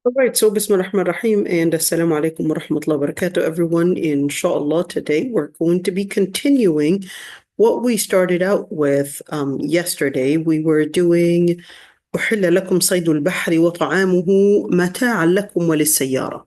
All right, so Bismillah ar-Rahman ar-Rahim and Assalamu alaikum wa rahmatullahi wa barakatuh, everyone. Inshallah, today we're going to be continuing what we started out with yesterday. We were doing أحل لكم صيد البحر وطعامه متاعا لكم وللسيارة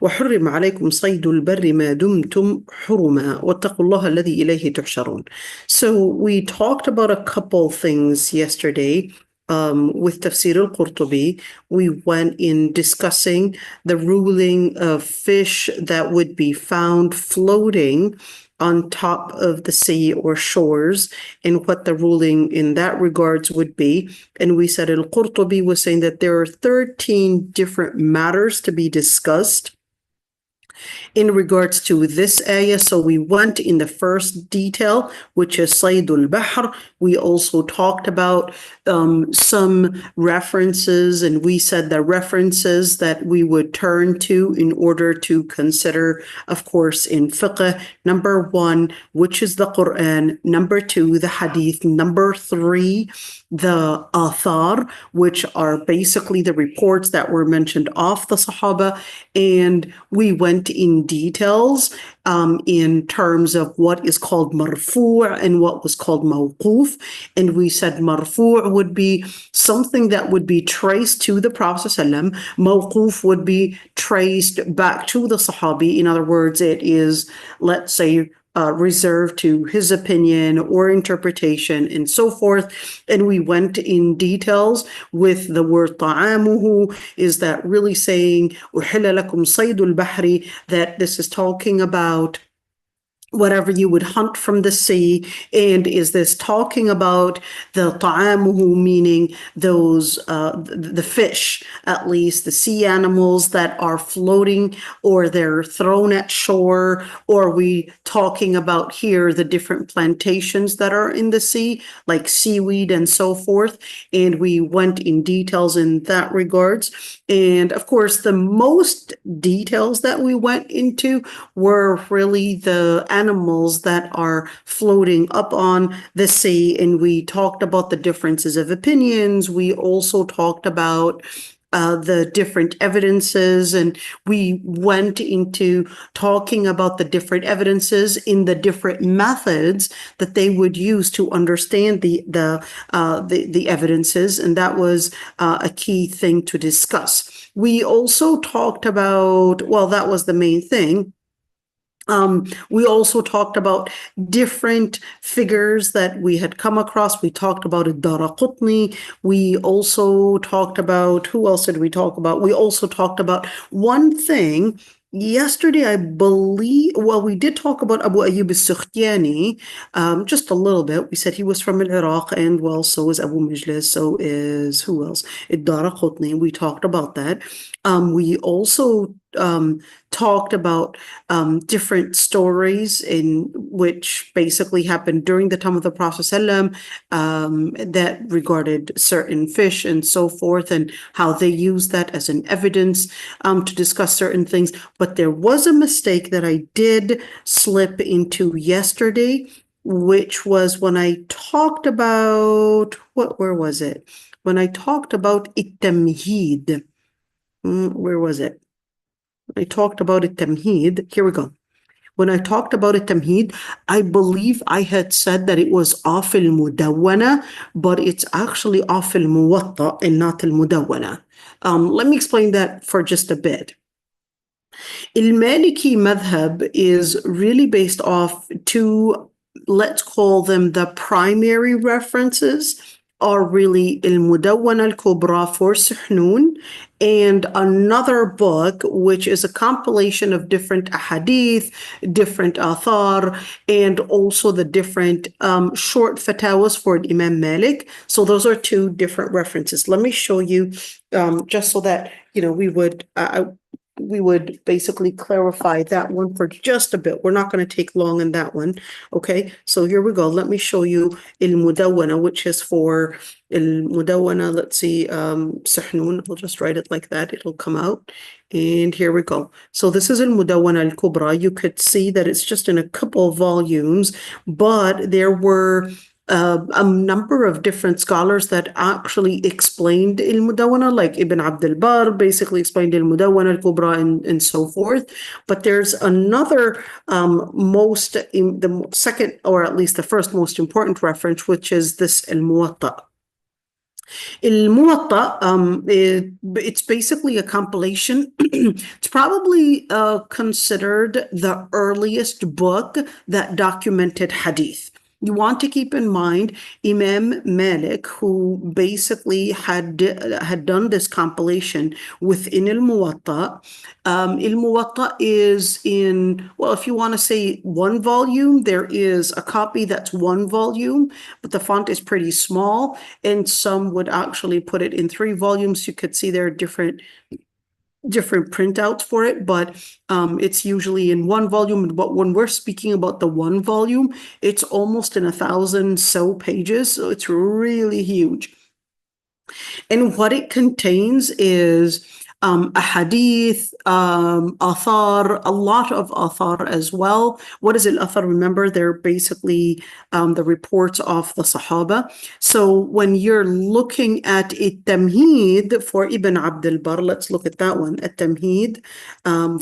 وحرم عليكم صيد البر ما دمتم حرما واتقوا الله الذي إليه تحشرون. So we talked about a couple things yesterday. With Tafseer al-Qurtubi, we went in discussing the ruling of fish that would be found floating on top of the sea or shores and what the ruling in that regards would be. And we said al-Qurtubi was saying that there are 13 different matters to be discussed in regards to this ayah. So we went in the first detail, which is Saydul Bahr. We also talked about some references, and we said the references that we would turn to in order to consider, of course, in fiqh. Number one, which is the Quran. Number two, the hadith. Number three, the athar, which are basically the reports that were mentioned of the Sahaba. And we went in details in terms of what is called marfu' and what was called mawquf. And we said marfu' would be something that would be traced to the Prophet ﷺ. Mawquf would be traced back to the Sahabi. In other words, it is, let's say, reserved to his opinion or interpretation and so forth. And we went in details with the word ta'amuhu. Is that really saying uhilla lakum saydul bahri, that this is talking about whatever you would hunt from the sea? And is this talking about the ta'amuhu, meaning those the fish, at least the sea animals that are floating or they're thrown at shore? Or are we talking about here the different plantations that are in the sea, like seaweed and so forth? And we went in details in that regards. And of course, the most details that we went into were really the animals that are floating up on the sea. And we talked about the differences of opinions. We also talked about the different evidences, and we went into talking about the different evidences in the different methods that they would use to understand the evidences, and that was a key thing to discuss. We also talked about, well, that was the main thing. We also talked about different figures that we had come across. We talked about al-Daraqutni. We also talked about, who else did we talk about? We also talked about one thing. Yesterday, I believe, well, we did talk about Abu Ayyub al-Sukhtiyani, just a little bit. We said he was from Iraq, and well, so is Abu Majlis, so is, who else? Ad-Daraqutni. We talked about that. We also talked about different stories in which basically happened during the time of the Prophet ﷺ, that regarded certain fish and so forth, and how they used that as an evidence to discuss certain things. But there was a mistake that I did slip into yesterday, which was when I talked about, where was it? When I talked about it-tamheed. Where was it? I talked about it-tamheed. Here we go. When I talked about it-tamheed, I believe I had said that it was off al-mudawwana, but it's actually off al-muwatta and not al-mudawwana. Let me explain that for just a bit. Al-Maliki madhab is really based off two, let's call them the primary references, are really al-Mudawwana al-Kubra for Suhnun, and another book, which is a compilation of different ahadith, different athar, and also the different short fatawas for Imam Malik. So those are two different references. Let me show you, just so that, we would basically clarify that one for just a bit. We're not going to take long in that one. Okay, so here we go. Let me show you al-Mudawwana, which is for al-Mudawwana. Let's see, Suhnun. We'll just write it like that. It'll come out. And here we go. So this is al-Mudawwana al-Kubra. You could see that it's just in a couple of volumes, but there were a number of different scholars that actually explained al-Mudawwana, like Ibn Abd al-Barr basically explained al-Mudawwana al-Kubra and so forth. But there's another the second, or at least the first most important reference, which is this al-Muwatta. Al-Muwatta, it's basically a compilation. It's probably considered the earliest book that documented hadith. You want to keep in mind Imam Malik, who basically had done this compilation within al-Muwatta. Al-Muwatta is in, well, if you want to say one volume, there is a copy that's one volume, but the font is pretty small, and some would actually put it in 3 volumes. You could see there are different printouts for it, but it's usually in 1 volume. But when we're speaking about the 1 volume, it's almost in 1,000 so pages, so it's really huge. And what it contains is a hadith, athar, a lot of athar as well. What is al-athar? Remember, they're basically the reports of the Sahaba. So when you're looking at at-Tamheed for Ibn Abd al-Barr, let's look at that one, at-Tamheed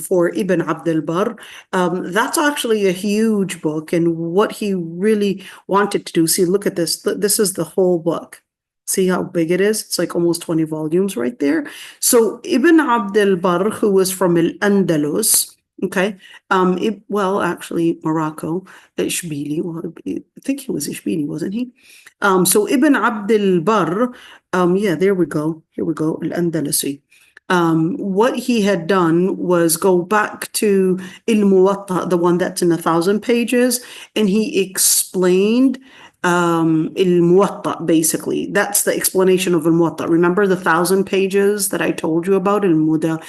for Ibn Abd al-Barr. That's actually a huge book, and what he really wanted to do, see, look at this. This is the whole book. See how big it is? It's like almost 20 volumes right there. So Ibn Abd al-Barr, who was from Al-Andalus, okay, well, actually Morocco, Ishbili, well, I think he was Ishbili, wasn't he? So Ibn Abd al-Barr, yeah, there we go. Here we go, Al-Andalusi. What he had done was go back to Al-Muwatta, the one that's in 1,000 pages, and he explained al-Muwatta, basically. That's the explanation of al-Muwatta. Remember the 1,000 pages that I told you about al-Muwatta?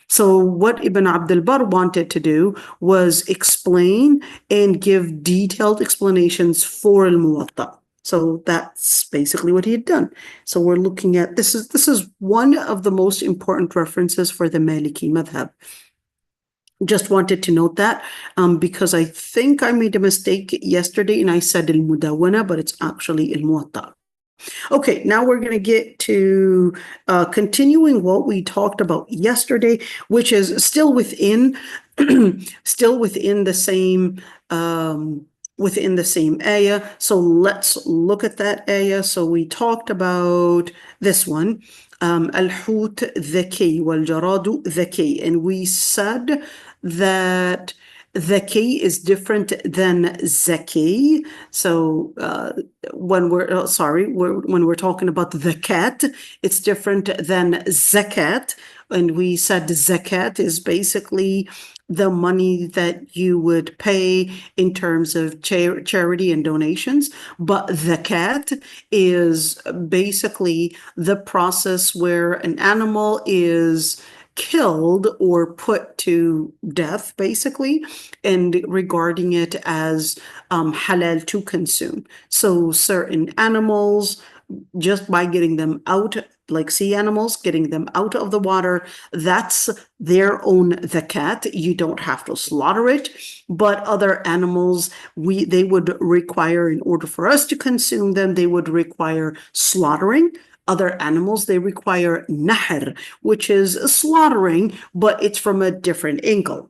So what Ibn Abd al-Barr wanted to do was explain and give detailed explanations for al-Muwatta. So that's basically what he had done. So we're looking at, this is one of the most important references for the Maliki madhab. Just wanted to note that because I think I made a mistake yesterday and I said al-Mudawwana, but it's actually al-Muwatta. Okay, now we're going to get to continuing what we talked about yesterday, which is still within the same ayah. So let's look at that ayah. So we talked about this one. Al-Hut dhaki wal-Jaradu dhaki, and we said that dhaki is different than zaki. So when we're talking about zakat, it's different than zakat, and we said zakat is basically the money that you would pay in terms of charity and donations. But zakat is basically the process where an animal is killed or put to death, basically, and regarding it as halal to consume. So certain animals, just by getting them out, like sea animals, getting them out of the water, that's their own zakat. You don't have to slaughter it. But other animals, they would require, in order for us to consume them, they would require slaughtering. Other animals, they require nahr, which is slaughtering, but it's from a different angle.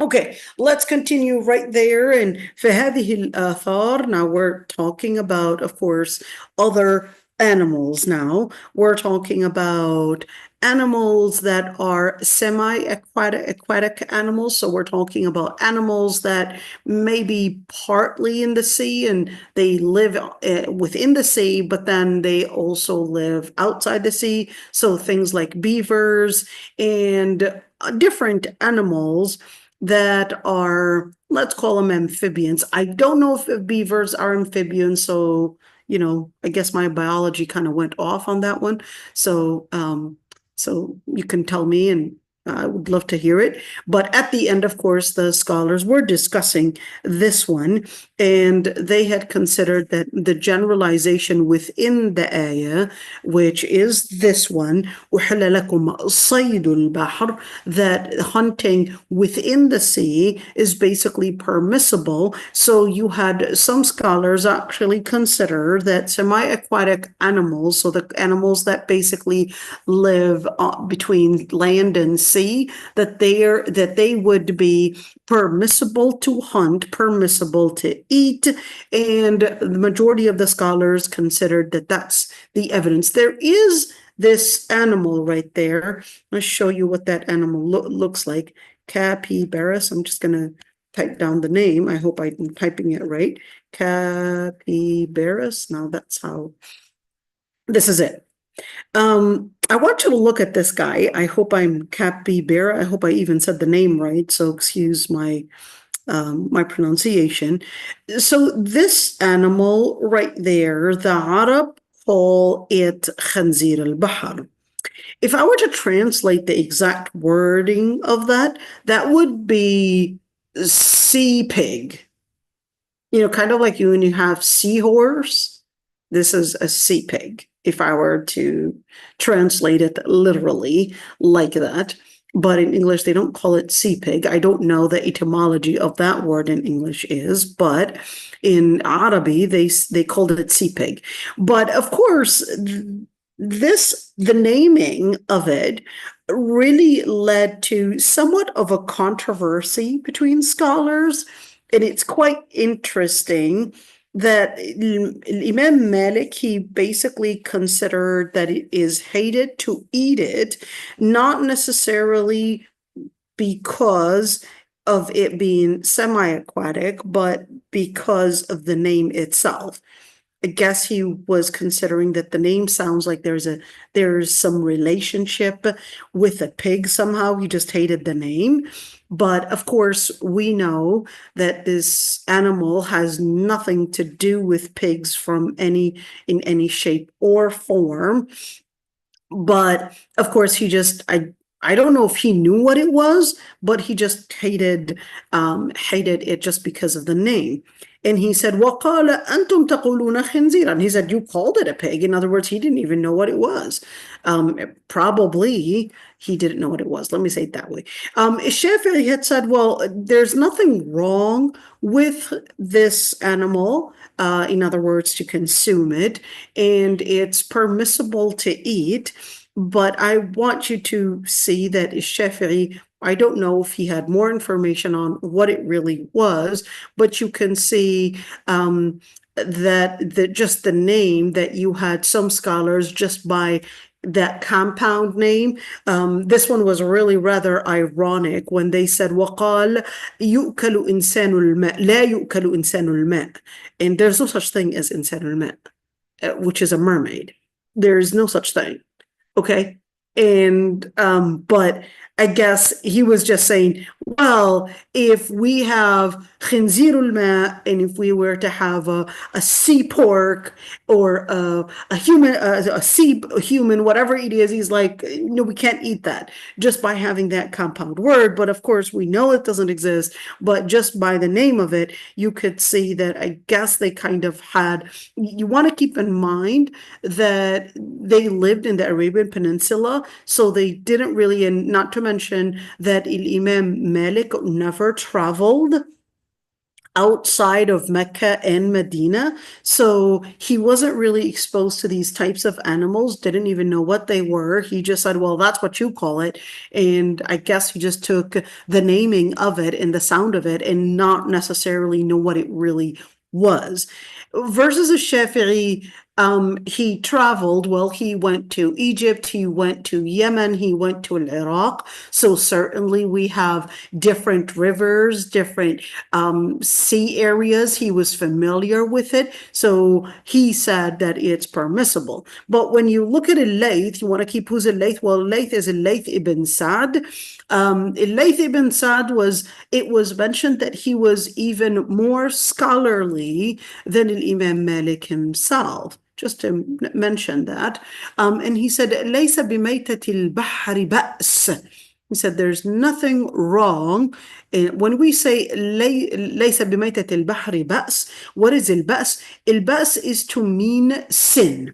Okay, let's continue right there. And فهذه الآثار, now we're talking about, of course, other animals now. We're talking about animals that are semi-aquatic animals. So we're talking about animals that may be partly in the sea and they live within the sea, but then they also live outside the sea. So things like beavers and different animals that are, let's call them amphibians. I don't know if beavers are amphibians, so I guess my biology kind of went off on that one. So so you can tell me, and I would love to hear it. But at the end, of course, the scholars were discussing this one, and they had considered that the generalization within the ayah, which is this one, أُحِلَّ لَكُمْ صَيْدُ الْبَحْرِ, that hunting within the sea is basically permissible. So you had some scholars actually consider that semi-aquatic animals, so the animals that basically live between land and sea, that they would be permissible to hunt, permissible to eat, and the majority of the scholars considered that that's the evidence. There is this animal right there. Let's show you what that animal looks like. Capybaras. I'm just going to type down the name. I hope I'm typing it right. Capybaras. Now that's how. This is it. I want you to look at this guy. I hope I'm capybara. I hope I even said the name right. So excuse my pronunciation. So this animal right there, the Arab call it khanzir al-bahr. If I were to translate the exact wording of that, that would be sea pig. Kind of like when you have seahorse. This is a sea pig, if I were to translate it literally like that. But in English, they don't call it sea pig. I don't know the etymology of that word in English is, but in Arabic, they called it sea pig. But of course, the naming of it really led to somewhat of a controversy between scholars. And it's quite interesting that Imam Malik, he basically considered that it is hated to eat it, not necessarily because of it being semi-aquatic, but because of the name itself. I guess he was considering that the name sounds like there's some relationship with a pig somehow. He just hated the name. But of course, we know that this animal has nothing to do with pigs in any shape or form. But of course, I don't know if he knew what it was, but he just hated it just because of the name. And he said, وَقَالَ أَنْتُمْ تَقُولُونَ خِنْزِيرًا. He said, you called it a pig. In other words, he didn't even know what it was. Probably he didn't know what it was. Let me say it that way. Shafi'i had said, well, there's nothing wrong with this animal. In other words, to consume it. And it's permissible to eat. But I want you to see that Shafi'i, I don't know if he had more information on what it really was, but you can see that just the name that you had some scholars just by that compound name. This one was really rather ironic when they said وَقَالَ يُؤْكَلُ إِنسَانُ الْمَاءِ لَا يُؤْكَلُ إِنسَانُ الْمَاءِ. And there's no such thing as إِنسَانُ الْمَاء, which is a mermaid. There is no such thing. Okay. And, but I guess he was just saying, well, if we have khinzirul ma, and if we were to have a sea pork or a human, a sea human, whatever it is, he's like, no, we can't eat that just by having that compound word. But of course, we know it doesn't exist, but just by the name of it, you could see that I guess they kind of had, you want to keep in mind that they lived in the Arabian Peninsula, so they didn't really, and not to mention that Imam Malik never traveled outside of Mecca and Medina. So he wasn't really exposed to these types of animals, didn't even know what they were. He just said, well, that's what you call it. And I guess he just took the naming of it and the sound of it and not necessarily know what it really was. Versus a Shafi'i, he traveled, well, he went to Egypt, he went to Yemen, he went to Iraq. So certainly we have different rivers, different sea areas. He was familiar with it. So he said that it's permissible. But when you look at al-Layth, you want to keep who's al-Layth? Well, al-Layth is al-Layth ibn Sa'd. Al-Layth ibn Sa'd it was mentioned that he was even more scholarly than Imam Malik himself. Just to mention that. And he said, لَيْسَ بِمَيْتَةِ الْبَحْرِ بَأْسٍ. He said there's nothing wrong. When we say ليس بميتة البحر بأس, what is البأس? البأس is to mean sin.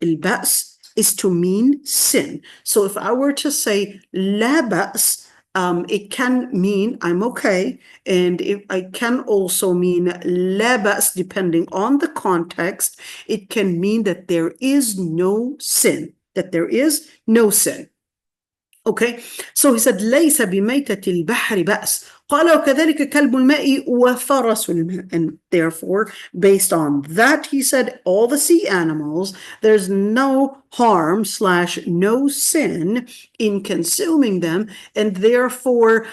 البأس is to mean sin. So if I were to say لا بأس, it can mean I'm okay, and it can also mean لا بأس, depending on the context. It can mean that there is no sin, that there is no sin. Okay, so he said ليس بميتة البحر بأس. قال وكذلك كلب الماء وفرس الماء. And therefore, based on that, he said all the sea animals, there's no harm / no sin in consuming them, and therefore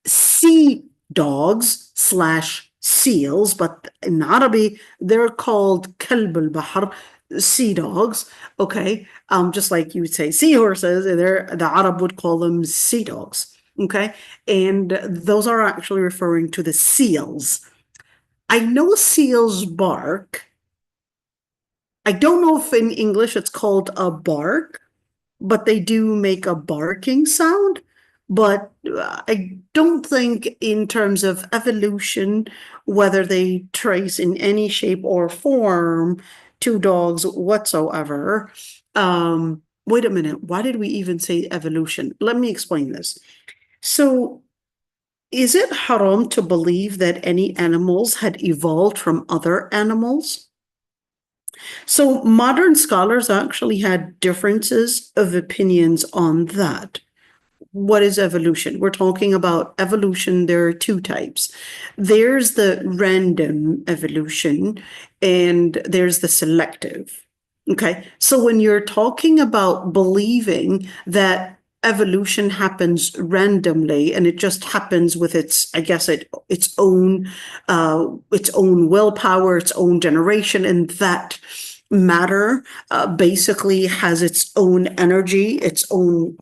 sea dogs / seals, but in Arabic they're called كلب البحر, sea dogs. Okay, just like you would say seahorses, the Arab would call them sea dogs. Okay, and those are actually referring to the seals. I know seals bark. I don't know if in English it's called a bark, but they do make a barking sound. But I don't think in terms of evolution, whether they trace in any shape or form to dogs whatsoever. Wait a minute. Why did we even say evolution? Let me explain this. So, is it haram to believe that any animals had evolved from other animals? So, modern scholars actually had differences of opinions on that. What is evolution? We're talking about evolution. There are two types. There's the random evolution, and there's the selective. Okay, so when you're talking about believing that evolution happens randomly and it just happens with its own willpower, its own generation, and that matter basically has its own energy, its own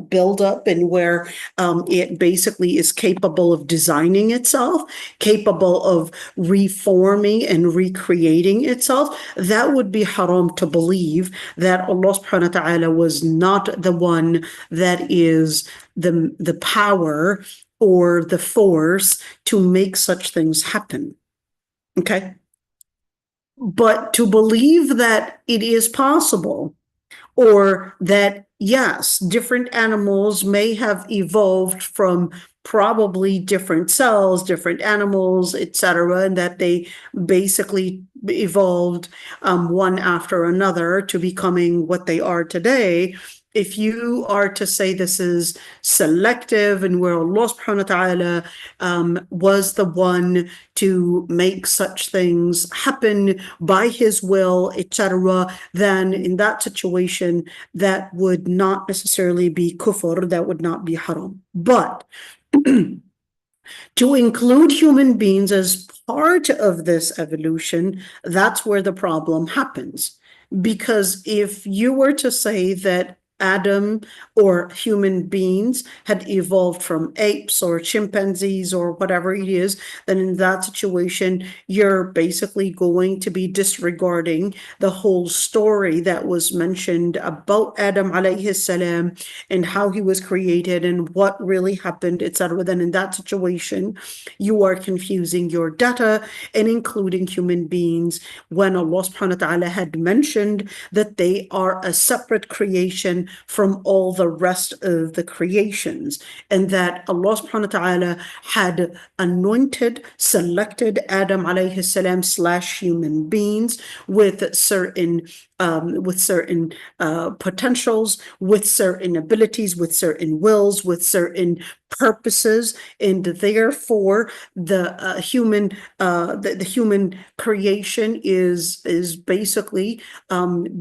buildup, and where it basically is capable of designing itself, capable of reforming and recreating itself, that would be haram to believe that Allah subhanahu wa ta'ala was not the one that is the power or the force to make such things happen. Okay? But to believe that it is possible, or that, yes, different animals may have evolved from probably different cells, different animals, etc., and that they basically evolved one after another to becoming what they are today. If you are to say this is selective and where Allah subhanahu wa ta'ala was the one to make such things happen by his will, etc., then in that situation, that would not necessarily be kufr, that would not be haram. But to include human beings as part of this evolution, that's where the problem happens. Because if you were to say that Adam or human beings had evolved from apes or chimpanzees or whatever it is, then in that situation, you're basically going to be disregarding the whole story that was mentioned about Adam alayhi salam and how he was created and what really happened, etc. Then in that situation, you are confusing your data and including human beings when Allah subhanahu wa ta'ala had mentioned that they are a separate creation from all the rest of the creations, and that Allah subhanahu wa ta'ala had anointed, selected Adam alayhi salam / human beings with certain potentials, with certain abilities, with certain wills, with certain purposes, and therefore the human creation is basically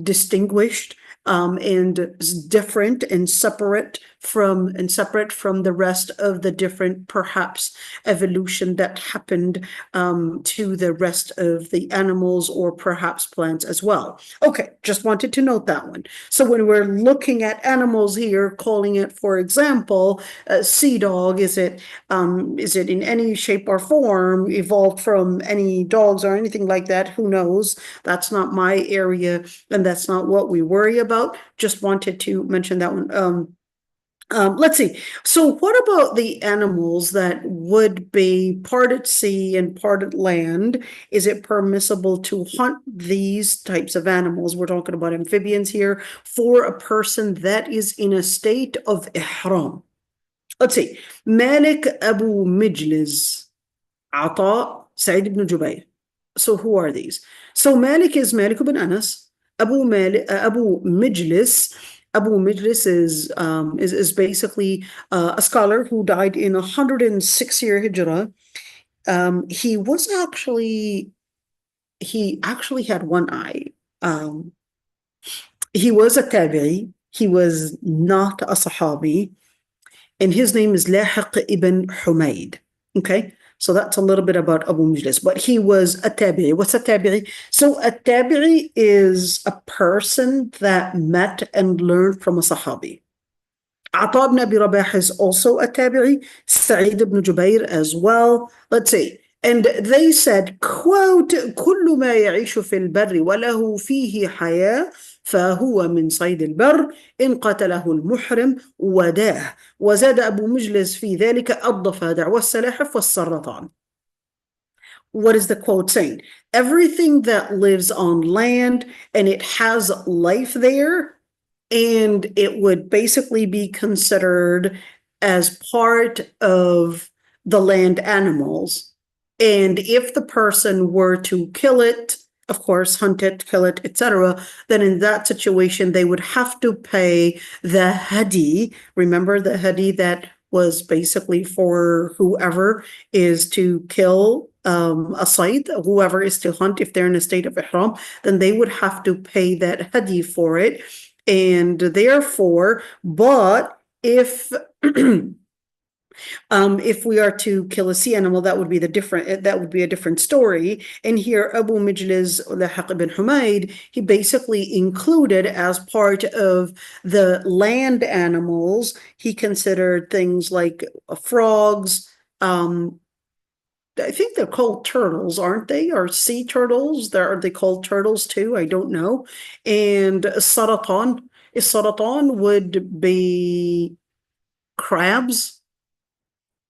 distinguished and different and separate from the rest of the different perhaps evolution that happened to the rest of the animals or perhaps plants as well. Okay, just wanted to note that one. So when we're looking at animals here, calling it, for example, sea dog, is it in any shape or form evolved from any dogs or anything like that? Who knows? That's not my area, and that's not what we worry about. Just wanted to mention that one. Let's see. So what about the animals that would be part at sea and part at land? Is it permissible to hunt these types of animals? We're talking about amphibians here for a person that is in a state of ihram. Let's see. Malik Abu Mijlis, Ata, Sa'id ibn Jubayr. So who are these? So Malik is Malik ibn Anas. Abu Mijlis. Abu Mijlis is basically a scholar who died in 106-year Hijrah. He actually had one eye. He was a tabi'i. He was not a sahabi. And his name is Lahiq ibn Humayd. Okay, so that's a little bit about Abu Mijlis, but he was a tabi'i. What's a tabi'i? So a tabi'i is a person that met and learned from a sahabi. Ata ibn Abi Rabah is also a tabi'i, Sa'id ibn Jubayr as well. Let's see. And they said, quote, كل ما يعيش في البر وله فيه حياة فهو من صيد البر إن قتله المحرم وداه وزاد أبو مجلس في ذلك الضفادع والسلاحف والسرطان. What is the quote saying? Everything that lives on land and it has life there, and it would basically be considered as part of the land animals. And if the person were to kill it, of course, hunt it, kill it, etc., then in that situation, they would have to pay the hadi. Remember the hadi that was basically for whoever is to kill a site, whoever is to hunt, if they're in a state of ihram, then they would have to pay that hadi for it. And therefore, but if if we are to kill a sea animal, that would be a different story. And here, Abu Mijlis Lahiq ibn Humayd, he basically included as part of the land animals, he considered things like frogs. I think they're called turtles, aren't they? Or sea turtles? Are they called turtles too? I don't know. And saratan would be crabs.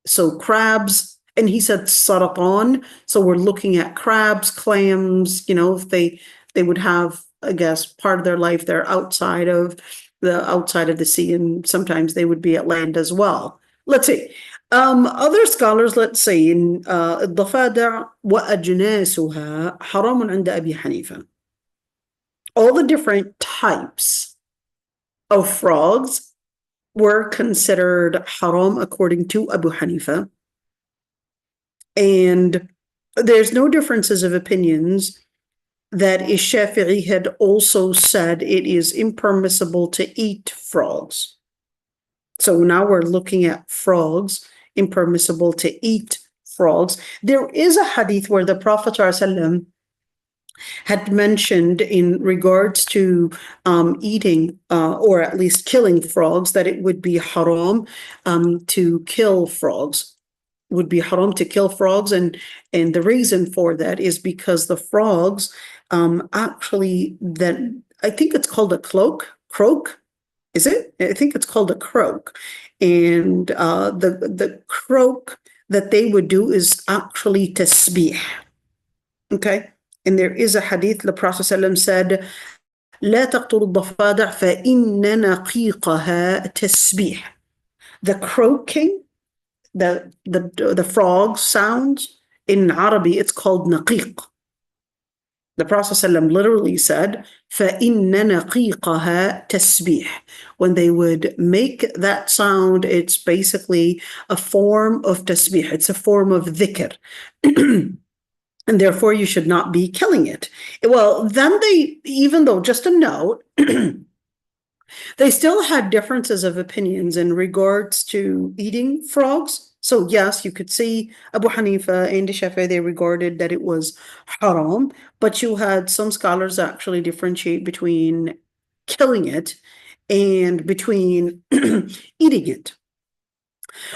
So crabs, and he said saratan. So we're looking at crabs, clams, if they would have, I guess, part of their life they're outside of the sea, and sometimes they would be at land as well. Let's see. Other scholars, let's say, in الضفادع وأجناسها حرام عند أبي حنيفة. All the different types of frogs were considered haram according to Abu Hanifa. And there's no differences of opinions that Shafi'i had also said it is impermissible to eat frogs. So now we're looking at frogs, impermissible to eat frogs. There is a hadith where the Prophet ﷺ had mentioned in regards to eating or at least killing frogs, that it would be haram to kill frogs. Would be haram to kill frogs, and the reason for that is because the frogs actually, that I think it's called a croak. Is it? I think it's called a croak, and the croak that they would do is actually tasbih. Okay. And there is a hadith, the Prophet ﷺ said, لا تقتلوا الضفادع فإن نقيقها تسبيح. The croaking, the frog sounds, in Arabic, it's called naqiq. The Prophet ﷺ literally said, فإن نقيقها تسبيح. When they would make that sound, it's basically a form of tasbih. It's a form of dhikr. And therefore, you should not be killing it. Well, then even though, just a note, they still had differences of opinions in regards to eating frogs. So yes, you could see Abu Hanifa and Shafi'i, they regarded that it was haram, but you had some scholars actually differentiate between killing it and between eating it.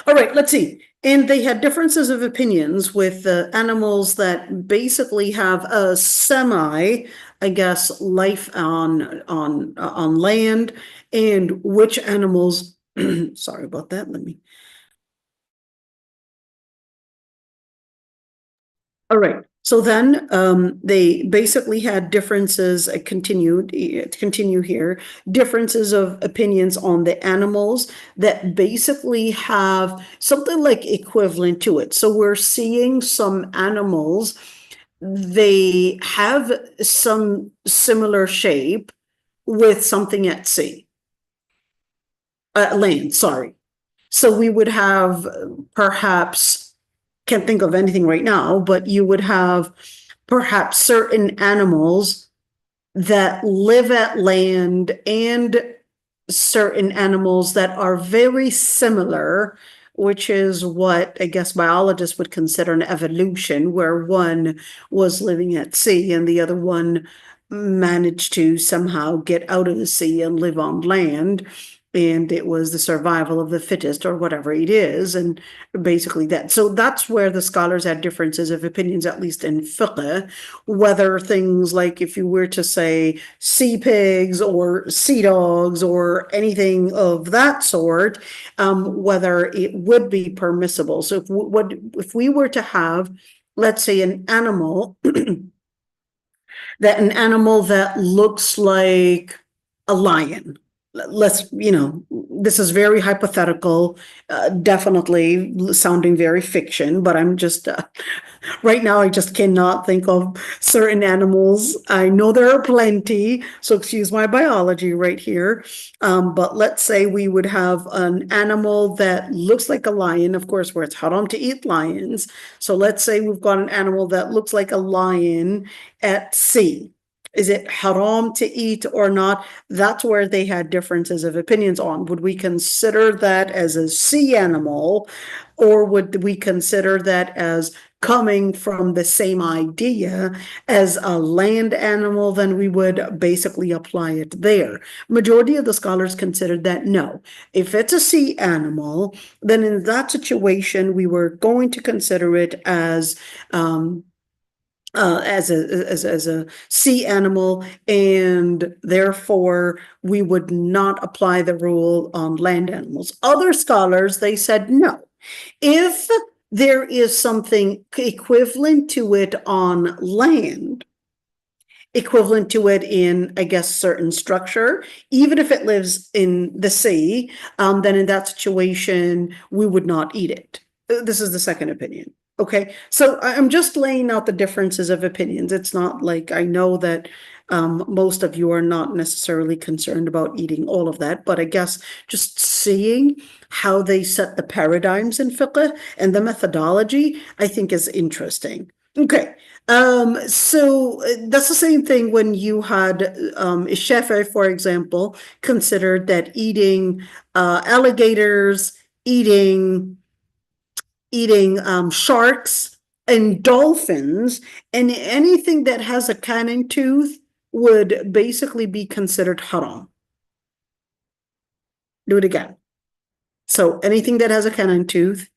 All right, let's see. And they had differences of opinions with animals that basically have a semi, I guess, life on land, and which animals Sorry about that. All right. So then they basically had differences, continue here, differences of opinions on the animals that basically have something like equivalent to it. So we're seeing some animals, they have some similar shape with something at sea, land, sorry. So we would have perhaps, can't think of anything right now, but you would have perhaps certain animals that live at land and certain animals that are very similar, which is what I guess biologists would consider an evolution, where one was living at sea and the other one managed to somehow get out of the sea and live on land. And it was the survival of the fittest or whatever it is. And basically that. So that's where the scholars had differences of opinions, at least in fiqh, whether things like if you were to say sea pigs or sea dogs or anything of that sort, whether it would be permissible. So if we were to have, let's say, an animal that looks like a lion. This is very hypothetical, definitely sounding very fiction, but I'm just, right now, I just cannot think of certain animals. I know there are plenty, so excuse my biology right here. But let's say we would have an animal that looks like a lion, of course, where it's haram to eat lions. So let's say we've got an animal that looks like a lion at sea. Is it haram to eat or not? That's where they had differences of opinions on. Would we consider that as a sea animal, or would we consider that as coming from the same idea as a land animal? Then we would basically apply it there. Majority of the scholars considered that no. If it's a sea animal, then in that situation, we were going to consider it as a sea animal, and therefore we would not apply the rule on land animals. Other scholars, they said no. If there is something equivalent to it on land, equivalent to it in, I guess, certain structure, even if it lives in the sea, then in that situation, we would not eat it. This is the second opinion. Okay, so I'm just laying out the differences of opinions. It's not like I know that most of you are not necessarily concerned about eating all of that, but I guess just seeing how they set the paradigms in fiqh and the methodology, I think is interesting. Okay, so that's the same thing when you had Shafi'i, for example, considered that eating alligators, eating sharks and dolphins, and anything that has a canine tooth would basically be considered haram. Do it again. So anything that has a canine tooth,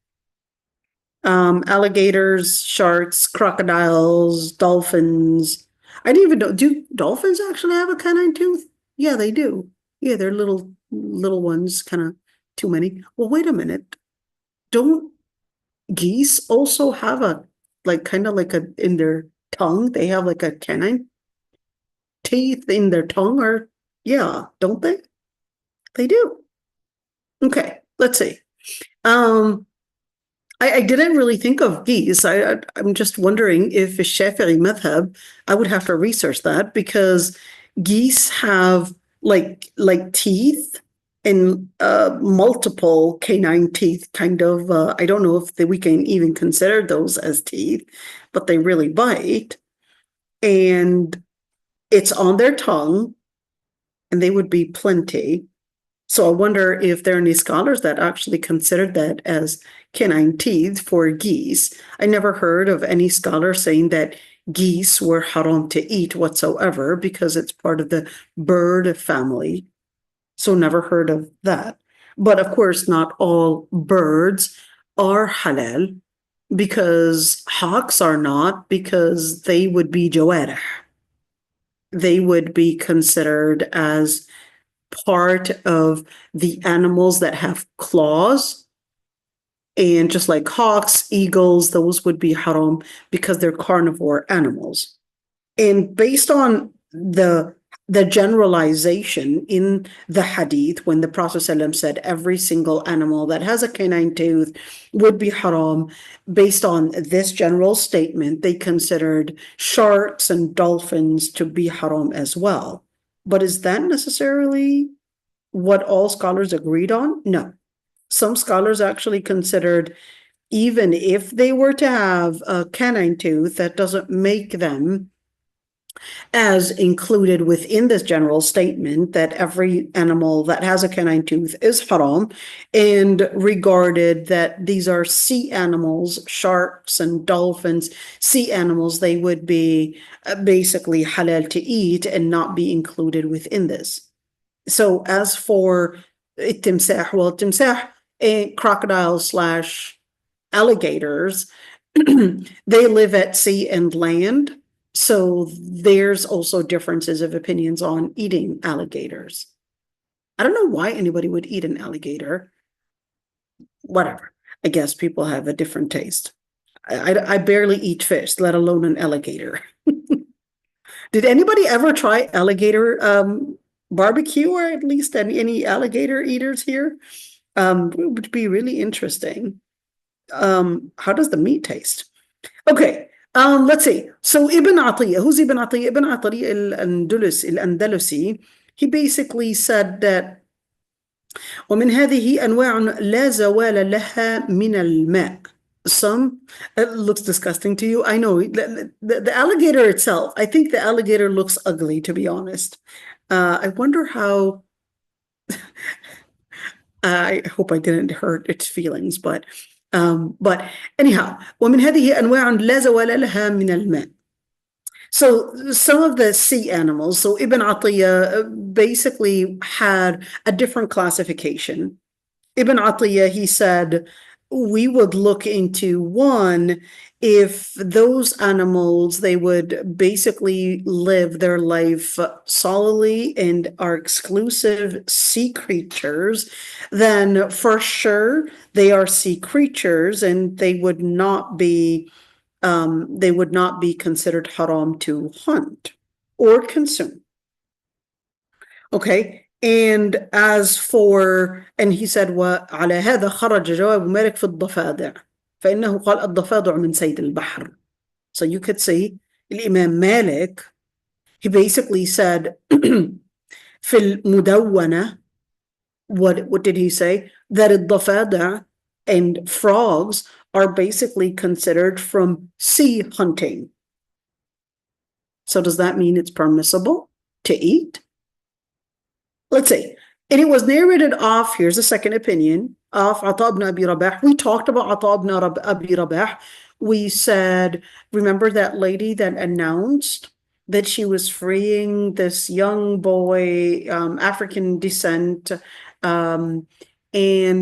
alligators, sharks, crocodiles, dolphins. I didn't even know, do dolphins actually have a canine tooth? Yeah, they do. Yeah, they're little ones, kind of too many. Well, wait a minute. Don't geese also have kind of like in their tongue, they have like a canine teeth in their tongue, or yeah, don't they? They do. Okay, let's see. I didn't really think of geese. I'm just wondering if a Shafi'i madhab, I would have to research that, because geese have like teeth and multiple canine teeth, kind of. I don't know if we can even consider those as teeth, but they really bite, and it's on their tongue, and they would be plenty. So I wonder if there are any scholars that actually considered that as canine teeth for geese. I never heard of any scholar saying that geese were haram to eat whatsoever, because it's part of the bird family. So never heard of that. But of course, not all birds are halal, because hawks are not, because they would be jawarih. They would be considered as part of the animals that have claws. And just like hawks, eagles, those would be haram because they're carnivore animals. And based on the generalization in the hadith, when the Prophet ﷺ said every single animal that has a canine tooth would be haram, based on this general statement, they considered sharks and dolphins to be haram as well. But is that necessarily what all scholars agreed on? No. Some scholars actually considered, even if they were to have a canine tooth, that doesn't make them as included within this general statement that every animal that has a canine tooth is haram, and regarded that these are sea animals, sharks and dolphins, sea animals, they would be basically halal to eat and not be included within this. So as for التمساح, well, التمساح, crocodiles / alligators, they live at sea and land. So there's also differences of opinions on eating alligators. I don't know why anybody would eat an alligator. Whatever. I guess people have a different taste. I barely eat fish, let alone an alligator. Did anybody ever try alligator barbecue, or at least any alligator eaters here? It would be really interesting. How does the meat taste? Okay, let's see. So Ibn Atiyah, who's Ibn Atiyah? Ibn Atiyah al-Andalusi, he basically said that ومن هذه أنواع لا زوال لها من الماء. Some, it looks disgusting to you. I know, the alligator itself, I think the alligator looks ugly, to be honest. I wonder how, I hope I didn't hurt its feelings, but anyhow, ومن هذه أنواع لا زوال لها من الماء. So some of the sea animals, so Ibn Atiyah basically had a different classification. Ibn Atiyah, he said, we would look into one, if those animals, they would basically live their life solely and are exclusive sea creatures, then for sure they are sea creatures and they would not be considered haram to hunt or consume. Okay. And as for, and he said, وعلى هذا خرج جواب مالك في الضفادع فإنه قال الضفادع من صيد البحر. So you could see الإمام Malik, he basically said في المدونة, what did he say? That الضفادع and frogs are basically considered from sea hunting. So does that mean it's permissible to eat? Let's see. And it was narrated off, here's a second opinion, of Ata ibn Abi Rabah. We talked about Ata ibn Abi Rabah. We said, remember that lady that announced that she was freeing this young boy, African descent, and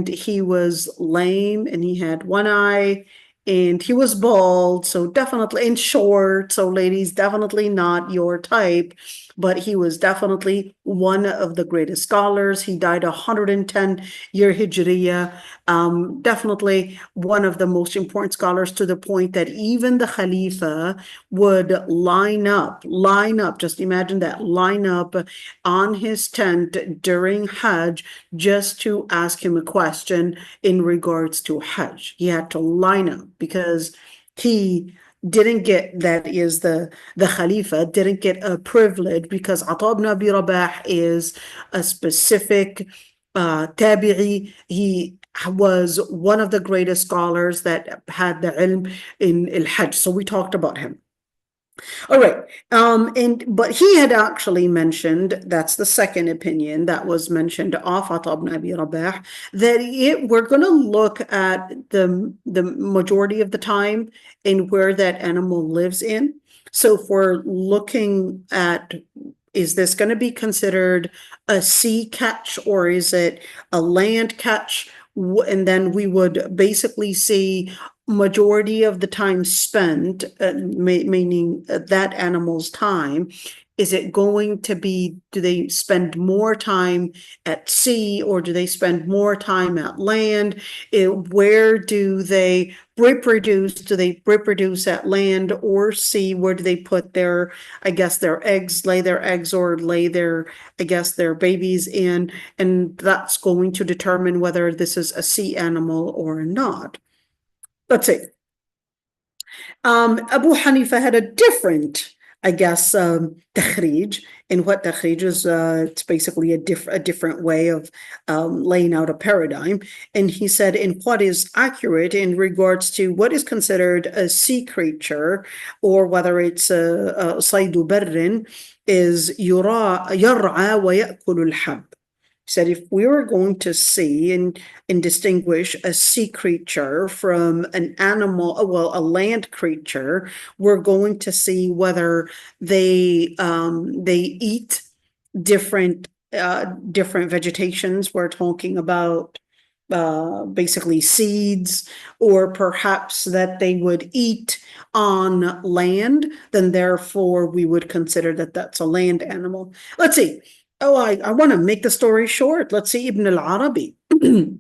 he was lame and he had one eye and he was bald, so definitely, and short, so ladies, definitely not your type, but he was definitely one of the greatest scholars. He died 110 year Hijriya, definitely one of the most important scholars, to the point that even the Khalifa would line up, just imagine that, line up on his tent during Hajj just to ask him a question in regards to Hajj. He had to line up because he didn't get, that is the Khalifa didn't get a privilege, because Ata ibn Abi Rabah is a specific tabi'i. He was one of the greatest scholars that had the ilm in al-Hajj. So we talked about him. All right. But he had actually mentioned, that's the second opinion that was mentioned off Ata ibn Abi Rabah, that we're going to look at the majority of the time and where that animal lives in. So if we're looking at, is this going to be considered a sea catch or is it a land catch? And then we would basically see majority of the time spent, meaning that animal's time, Is it going to be, do they spend more time at sea or do they spend more time at land? Where do they reproduce? Do they reproduce at land or sea? Where do they put their, I guess, their eggs, lay their eggs or lay their, I guess, their babies in? And that's going to determine whether this is a sea animal or not. Let's see. Abu Hanifa had a different, I guess, takhrij. And what takhrij is, it's basically a different way of laying out a paradigm. And he said, in what is accurate in regards to what is considered a sea creature, or whether it's a saydu barrin, is yar'a wa ya'kulu al-hab. Said if we were going to see and distinguish a sea creature from an animal, well, a land creature, we're going to see whether they eat different vegetations. We're talking about basically seeds, or perhaps that they would eat on land, then therefore we would consider that that's a land animal. Let's see. Oh, I want to make the story short. Let's see, Ibn al-Arabi. Ibn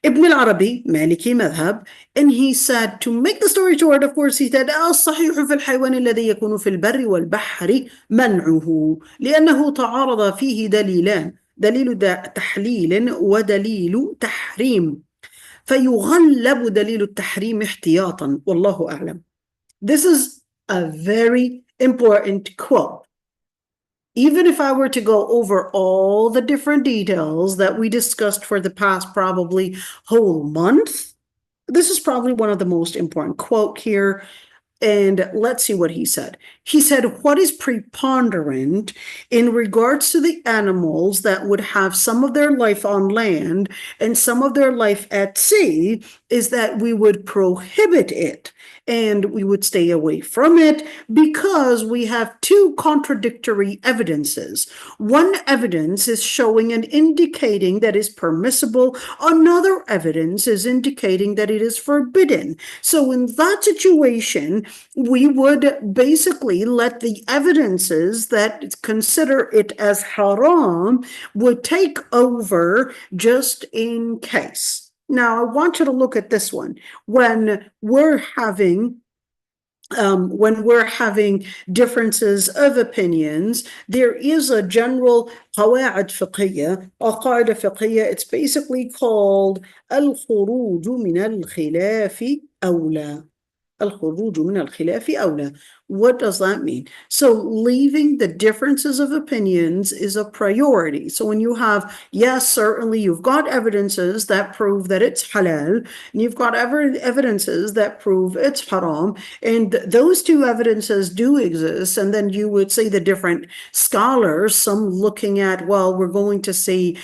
al-Arabi, Maliki madhab, and he said, to make the story short, of course, he said, الصحيح في الحيوان الذي يكون في البر والبحر منعه لأنه تعارض فيه دليلان، دليل تحليل ودليل تحريم، فيغلب دليل التحريم احتياطا والله أعلم. This is a very important quote. Even if I were to go over all the different details that we discussed for the past probably whole month, this is probably one of the most important quote here. And let's see what he said. He said, what is preponderant in regards to the animals that would have some of their life on land and some of their life at sea is that we would prohibit it and we would stay away from it because we have two contradictory evidences. One evidence is showing and indicating that is permissible. Another evidence is indicating that it is forbidden. So in that situation, we would basically let the evidences that consider it as haram would take over just in case. Now, I want you to look at this one. When we're having differences of opinions, there is a general قواعد فقهية or قاعدة فقهية. It's basically called الخروج من الخلاف أولى. الخروج من الخلاف أولى. What does that mean? So leaving the differences of opinions is a priority. So when you have, yes, certainly you've got evidences that prove that it's halal, and you've got evidences that prove it's haram, and those two evidences do exist, and then you would see the different scholars, some looking at, well, we're going to see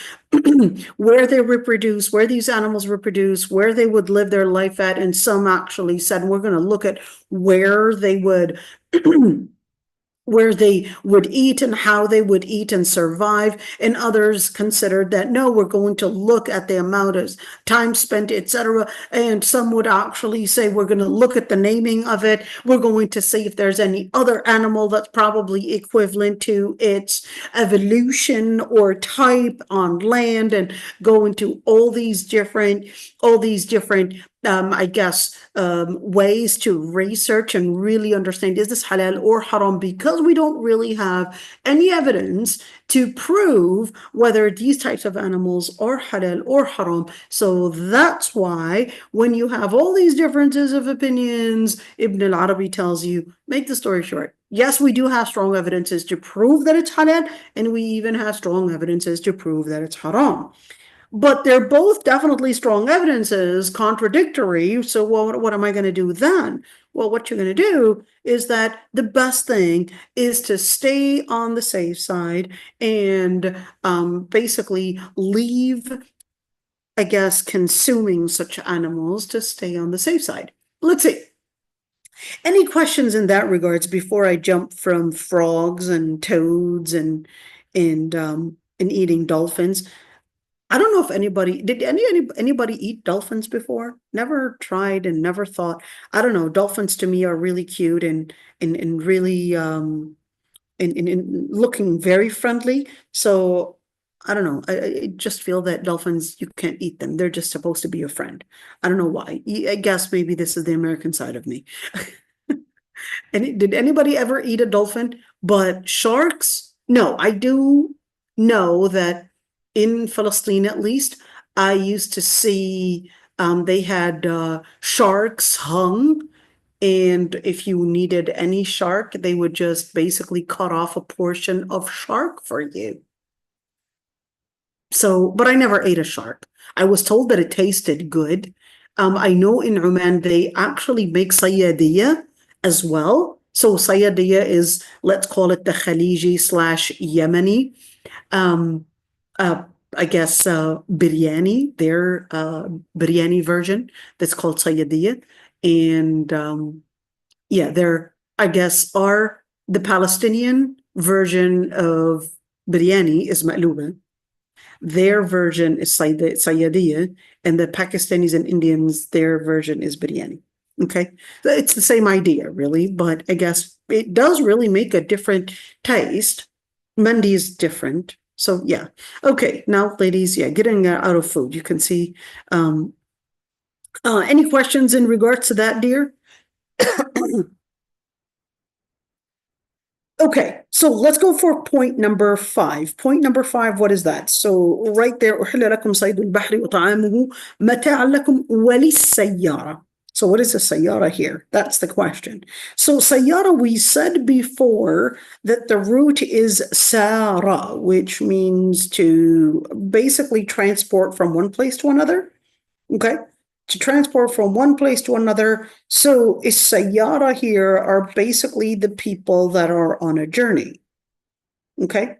where they reproduce, where these animals reproduce, where they would live their life at, and some actually said we're going to look at where they would where they would eat and how they would eat and survive, and others considered that no, we're going to look at the amount of time spent, etc. And some would actually say we're going to look at the naming of it. We're going to see if there's any other animal that's probably equivalent to its evolution or type on land, and go into all these different I guess, ways to research and really understand, is this halal or haram? Because we don't really have any evidence to prove whether these types of animals are halal or haram. So that's why when you have all these differences of opinions, Ibn al-Arabi tells you, make the story short. Yes, we do have strong evidences to prove that it's halal, and we even have strong evidences to prove that it's haram. But they're both definitely strong evidences, contradictory. So what am I going to do then? Well, what you're going to do is that the best thing is to stay on the safe side and basically leave, I guess, consuming such animals to stay on the safe side. Let's see. Any questions in that regards before I jump from frogs and toads and eating dolphins? I don't know if anybody did anybody eat dolphins before? Never tried and never thought. I don't know. Dolphins to me are really cute and really and looking very friendly. So I don't know. I just feel that dolphins, you can't eat them. They're just supposed to be your friend. I don't know why. I guess maybe this is the American side of me. And did anybody ever eat a dolphin? But sharks? No, I do know that in Palestine, at least, I used to see they had sharks hung, and if you needed any shark, they would just basically cut off a portion of shark for you. So, but I never ate a shark. I was told that it tasted good. I know in Oman they actually make sayadiyah as well. So sayadiyah is, let's call it the Khaliji slash Yemeni, I guess, biryani, their biryani version that's called sayadiyah. And yeah, they're, I guess, the Palestinian version of biryani is ma'luba. Their version is sayadiyah, and the Pakistanis and Indians, their version is biryani. Okay, so it's the same idea, really, but I guess it does really make a different taste. Mandi is different. So yeah. Okay, now ladies, yeah, getting out of food, you can see. Any questions in regards to that, dear? Okay, so let's go for point number 5. Point number 5, what is that? So right there, أحل لكم صيد البحر وطعامه متاعا لكم وللسيارة. So what is a sayyara here? That's the question. So sayyara, we said before that the root is sara, which means to basically transport from one place to another. Okay, to transport from one place to another. So sayyara here are basically the people that are on a journey. Okay,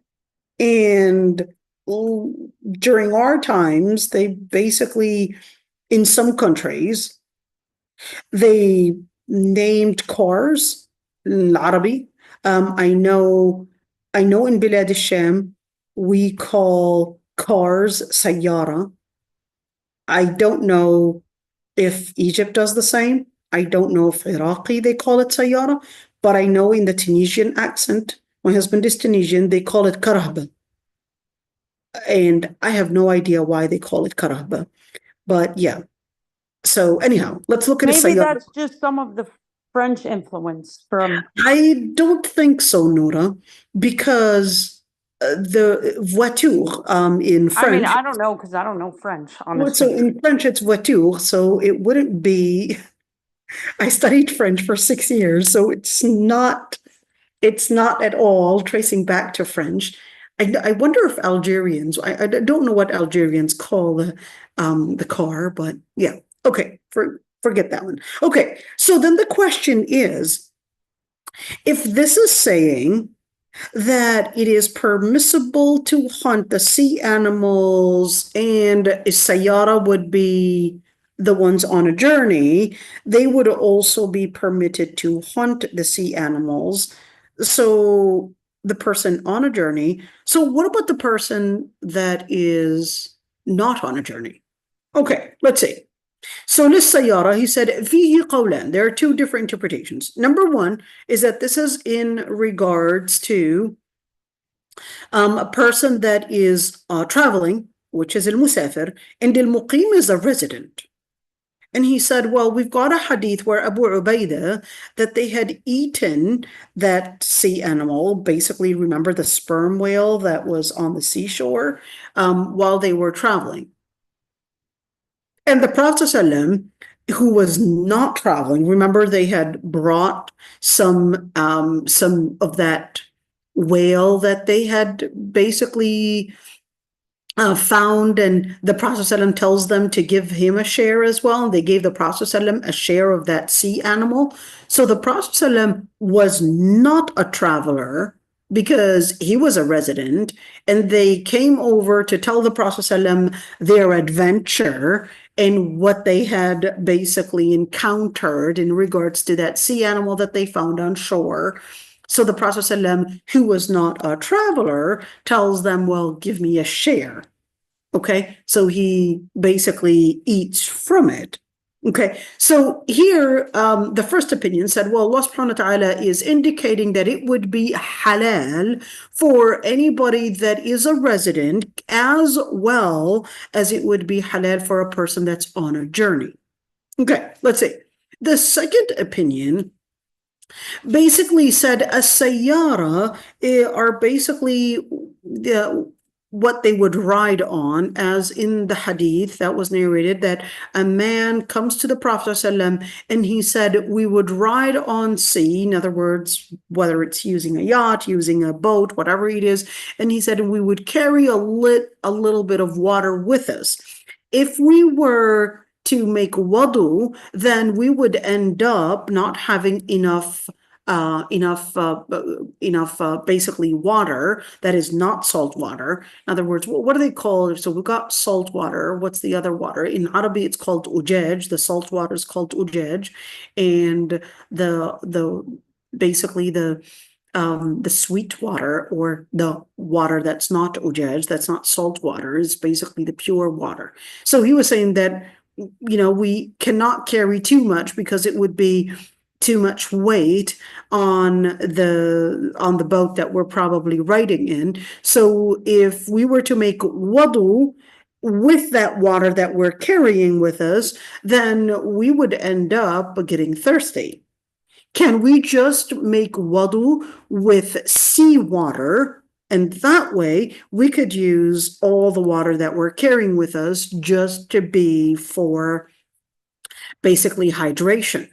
and during our times, they basically, in some countries, they named cars Arabi. I know in Bilad al-Sham, we call cars sayyara. I don't know if Egypt does the same. I don't know if Iraqi, they call it sayyara, but I know in the Tunisian accent, my husband is Tunisian, they call it karahba. And I have no idea why they call it karahba, but yeah. So anyhow, let's look at Maybe a sayyara. that's just some of the French influence from. I don't think so, Nora, because the voiture in French. I mean, I don't know because I don't know French, honestly. So in French, it's voiture, so it wouldn't be. I studied French for 6 years, so it's not at all tracing back to French. I wonder if Algerians, I don't know what Algerians call the car, but yeah, okay, forget that one. Okay, so then the question is, if this is saying that it is permissible to hunt the sea animals and sayyara would be the ones on a journey, they would also be permitted to hunt the sea animals. So the person on a journey. So what about the person that is not on a journey? Okay, let's see. So للسيارة, he said, فيه قولان. There are two different interpretations. Number one is that this is in regards to a person that is traveling, which is المسافر, and المقيم is a resident. And he said, well, we've got a hadith where Abu Ubaidah, that they had eaten that sea animal, basically, remember the sperm whale that was on the seashore while they were traveling. And the Prophet ﷺ, who was not traveling, remember they had brought some of that whale that they had basically found, and the Prophet ﷺ tells them to give him a share as well. And they gave the Prophet ﷺ a share of that sea animal. So the Prophet ﷺ was not a traveler because he was a resident, and they came over to tell the Prophet ﷺ their adventure and what they had basically encountered in regards to that sea animal that they found on shore. So the Prophet ﷺ, who was not a traveler, tells them, well, give me a share. Okay, so he basically eats from it. Okay, so here the first opinion said, well, Allah subhanahu wa ta'ala is indicating that it would be halal for anybody that is a resident as well as it would be halal for a person that's on a journey. Okay, let's see. The second opinion basically said a sayyara are basically what they would ride on, as in the hadith that was narrated, that a man comes to the Prophet ﷺ and he said, we would ride on sea, in other words, whether it's using a yacht, using a boat, whatever it is, and he said we would carry a little bit of water with us. If we were to make wudu, then we would end up not having enough basically water that is not salt water. In other words, what do they call it? So we've got salt water. What's the other water? In Arabic, it's called ujaj. The salt water is called ujaj, and basically the sweet water, or the water that's not ujaj, that's not salt water, is basically the pure water. So he was saying that, we cannot carry too much because it would be too much weight on the boat that we're probably riding in. So if we were to make wudu with that water that we're carrying with us, then we would end up getting thirsty. Can we just make wudu with seawater? And that way we could use all the water that we're carrying with us just to be for basically hydration.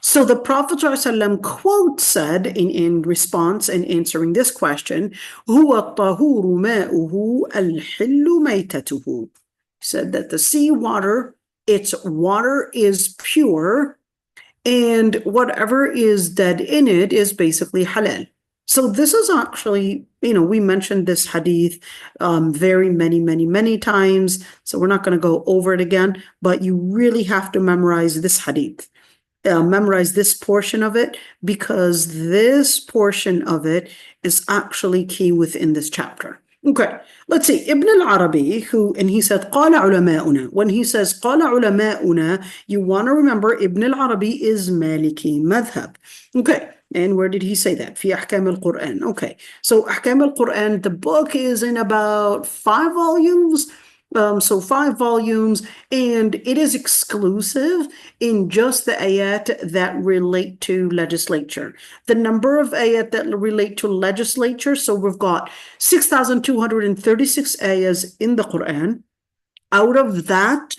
So the Prophet ﷺ quote said in response and answering this question, هُوَ الطَّهُورُ مَاؤُهُ الْحِلُّ مَيْتَتُهُ. He said that the sea water, its water is pure, and whatever is dead in it is basically halal. So this is actually, we mentioned this hadith very many times, so we're not going to go over it again, but you really have to memorize this hadith. Memorize this portion of it, because this portion of it is actually key within this chapter. Okay, let's see. Ibn al-Arabi, and he said, قَالَ عُلَمَاؤُنَا. When he says, قَالَ عُلَمَاؤُنَا, you want to remember Ibn al-Arabi is Maliki madhab. Okay, and where did he say that? في أحكام القرآن. Okay, so أحكام القرآن, the book is in about 5 volumes. So 5 volumes, and it is exclusive in just the ayat that relate to legislature. The number of ayat that relate to legislature, so we've got 6,236 ayahs in the Quran. Out of that,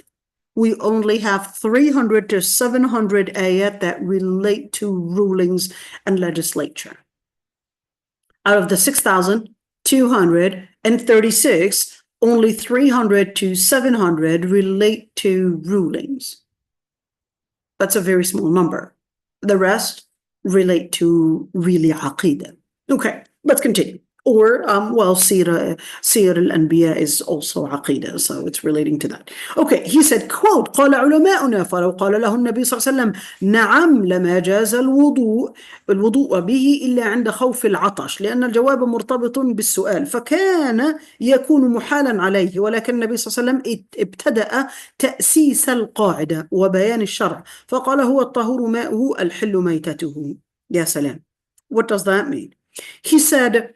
we only have 300 to 700 ayat that relate to rulings and legislature. Out of the 6,236, only 300 to 700 relate to rulings. That's a very small number. The rest relate to really aqidah. Okay, let's continue. Or, Sirah al-Anbiya is also aqidah, so it's relating to that. Okay, he said, quote, قال علماؤنا فلو قال له النبي صلى الله عليه وسلم نعم لما جاز الوضوء به إلا عند خوف العطش، لأن الجواب مرتبط بالسؤال فكان يكون محالا عليه، ولكن النبي صلى الله عليه وسلم ابتدأ تأسيس القاعدة وبيان الشرع فقال هو الطهور ماؤه الحل ميتته. يا سلام. What does that mean? He said,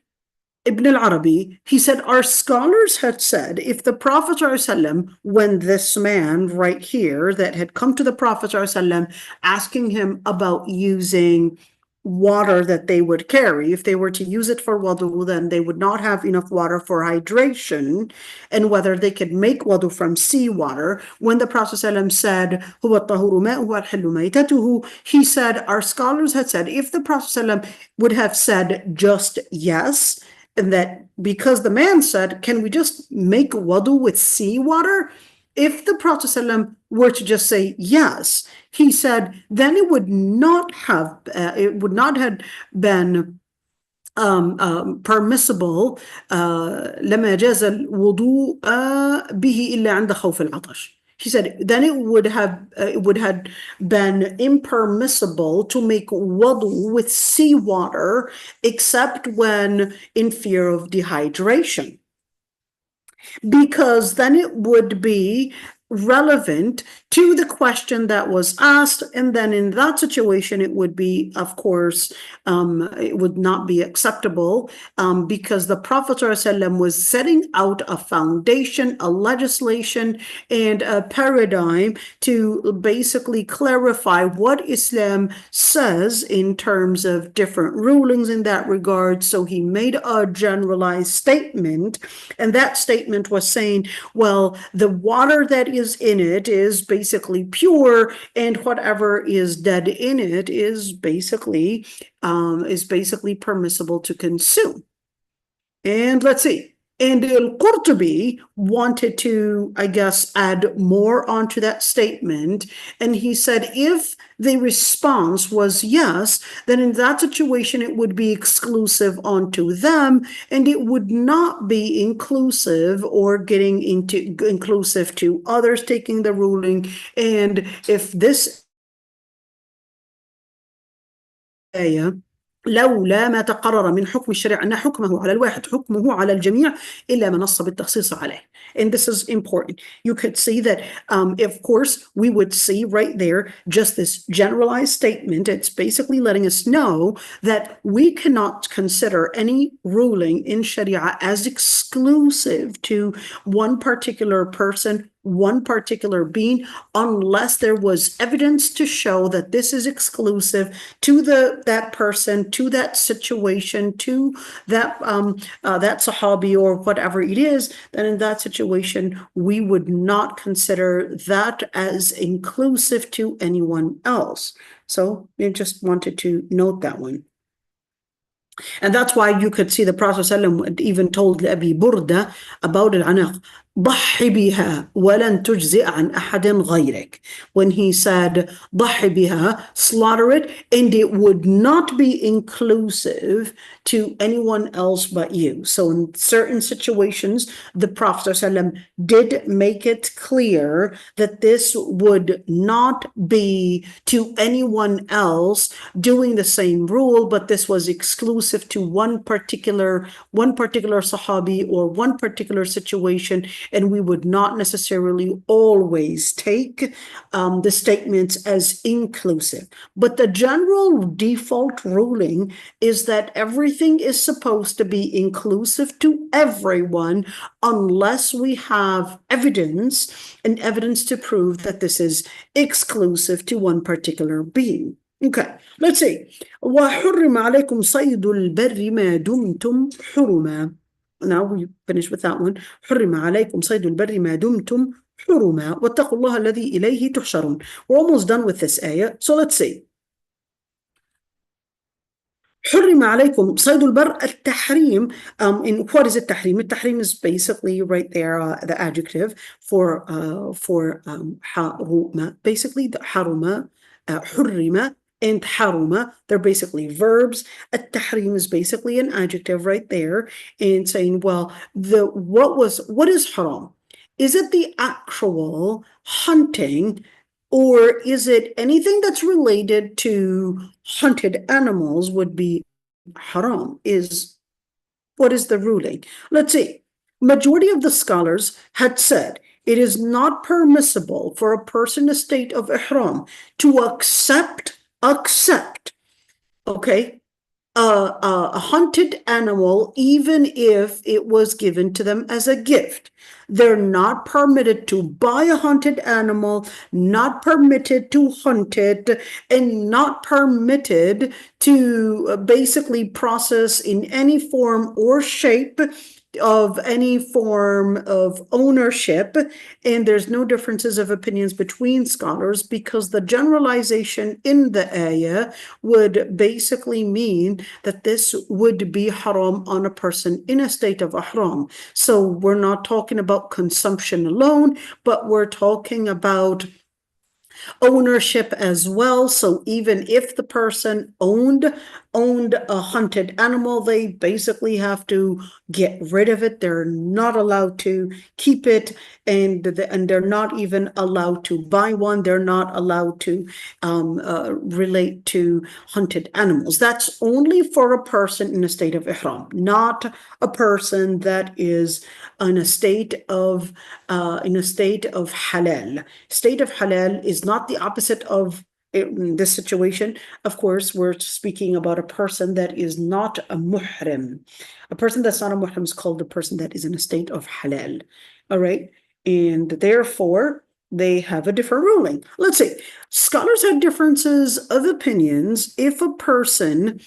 Ibn al-Arabi, he said, our scholars had said, if the Prophet ﷺ, when this man right here that had come to the Prophet ﷺ asking him about using water that they would carry, if they were to use it for wudu, then they would not have enough water for hydration, and whether they could make wudu from seawater. When the Prophet ﷺ said, هُوَ الطَّهُورُ مَاؤُهُ الْحِلُّ مَيْتَتُهُ, he said, our scholars had said, if the Prophet ﷺ would have said just yes, and that because the man said, can we just make wudu with seawater? If the Prophet ﷺ were to just say yes, he said, then it would not have been permissible. لما جاز الوضوء به إلا عند خوف العطش. He said, then it would have been impermissible to make wudu with seawater except when in fear of dehydration, because then it would be relevant to the question that was asked. And then in that situation, it would be, of course, it would not be acceptable because the Prophet ﷺ was setting out a foundation, a legislation, and a paradigm to basically clarify what Islam says in terms of different rulings in that regard. So he made a generalized statement, and that statement was saying, well, the water that is in it is basically pure, and whatever is dead in it is basically permissible to consume. And let's see. And al-Qurtubi wanted to, I guess, add more onto that statement. And he said, if the response was yes, then in that situation, it would be exclusive onto them, and it would not be inclusive or getting into inclusive to others taking the ruling. And if this ayah لولا ما تقرر من حكم الشريعة أن حكمه على الواحد حكمه على الجميع إلا ما نص بالتخصيص عليه. And this is important. You could see that, of course, we would see right there just this generalized statement. It's basically letting us know that we cannot consider any ruling in Sharia as exclusive to one particular person, one particular being, unless there was evidence to show that this is exclusive to that person, to that situation, to that that Sahabi or whatever it is. Then in that situation, we would not consider that as inclusive to anyone else. So I just wanted to note that one. And that's why you could see the Prophet ﷺ even told Abi Burda about al-anaq, ضحي بها ولن تجزئ عن أحد غيرك. When he said ضحي بها, slaughter it, and it would not be inclusive to anyone else but you. So in certain situations, the Prophet ﷺ did make it clear that this would not be to anyone else doing the same rule, but this was exclusive to one particular Sahabi or one particular situation. And we would not necessarily always take the statements as inclusive. But the general default ruling is that everything is supposed to be inclusive to everyone unless we have evidence to prove that this is exclusive to one particular being. Okay, let's see. وَحُرِّمَ عَلَيْكُمْ صَيْدُ الْبَرِّ مَا دُمْتُمْ حُرُمًا. Now we finish with that one. حُرِّمَ عَلَيْكُمْ صَيْدُ الْبَرِّ مَا دُمْتُمْ حُرُمًا وَاتَّقُوا اللَّهَ الَّذِي إِلَيْهِ تُحْشَرُونَ. We're almost done with this ayah. So let's see. حُرِّمَ عَلَيْكُمْ صَيْدُ الْبَرِّ. التحريم. And what is التحريم? التحريم is basically right there, the adjective for حَرُمَ. Basically, the حَرُمَ, حُرِّمَ, and haruma, they're basically verbs. At-tahrim is basically an adjective right there, and saying, well, what is haram? Is it the actual hunting, or is it anything that's related to hunted animals would be haram? What is the ruling? Let's see. Majority of the scholars had said it is not permissible for a person in a state of ihram to accept, okay, a hunted animal, even if it was given to them as a gift. They're not permitted to buy a hunted animal, not permitted to hunt it, and not permitted to basically process in any form or shape of any form of ownership. And there's no differences of opinions between scholars, because the generalization in the ayah would basically mean that this would be haram on a person in a state of ihram. So we're not talking about consumption alone, but we're talking about ownership as well. So even if the person owned owned a hunted animal, they basically have to get rid of it. They're not allowed to keep it, and they're not even allowed to buy one. They're not allowed to relate to hunted animals. That's only for a person in a state of ihram, not a person that is in a state of halal. State of halal is not the opposite of in this situation. Of course, we're speaking about a person that is not a muhrim. A person that's not a muhrim is called a person that is in a state of halal. All right. And therefore, they have a different ruling. Let's see. Scholars have differences of opinions if a person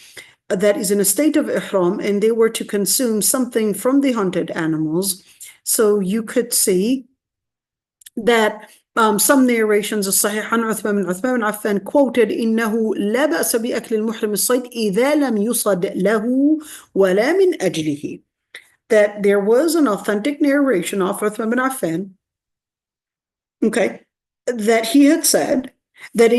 that is in a state of ihram and they were to consume something from the hunted animals. So you could see that some narrations of Sahih عن عثمان بن عفان quoted إنه لا بأس بأكل المحرم الصيد إذا لم يصد له ولا من أجله. That there was an authentic narration of Uthman bin Affan, okay, that he had said that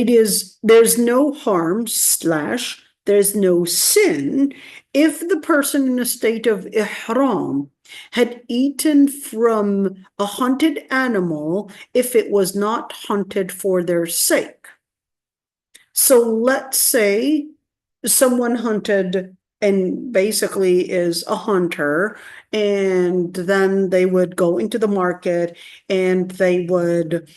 there's no harm / there's no sin if the person in a state of ihram had eaten from a hunted animal if it was not hunted for their sake. So let's say someone hunted and basically is a hunter, and then they would go into the market and they would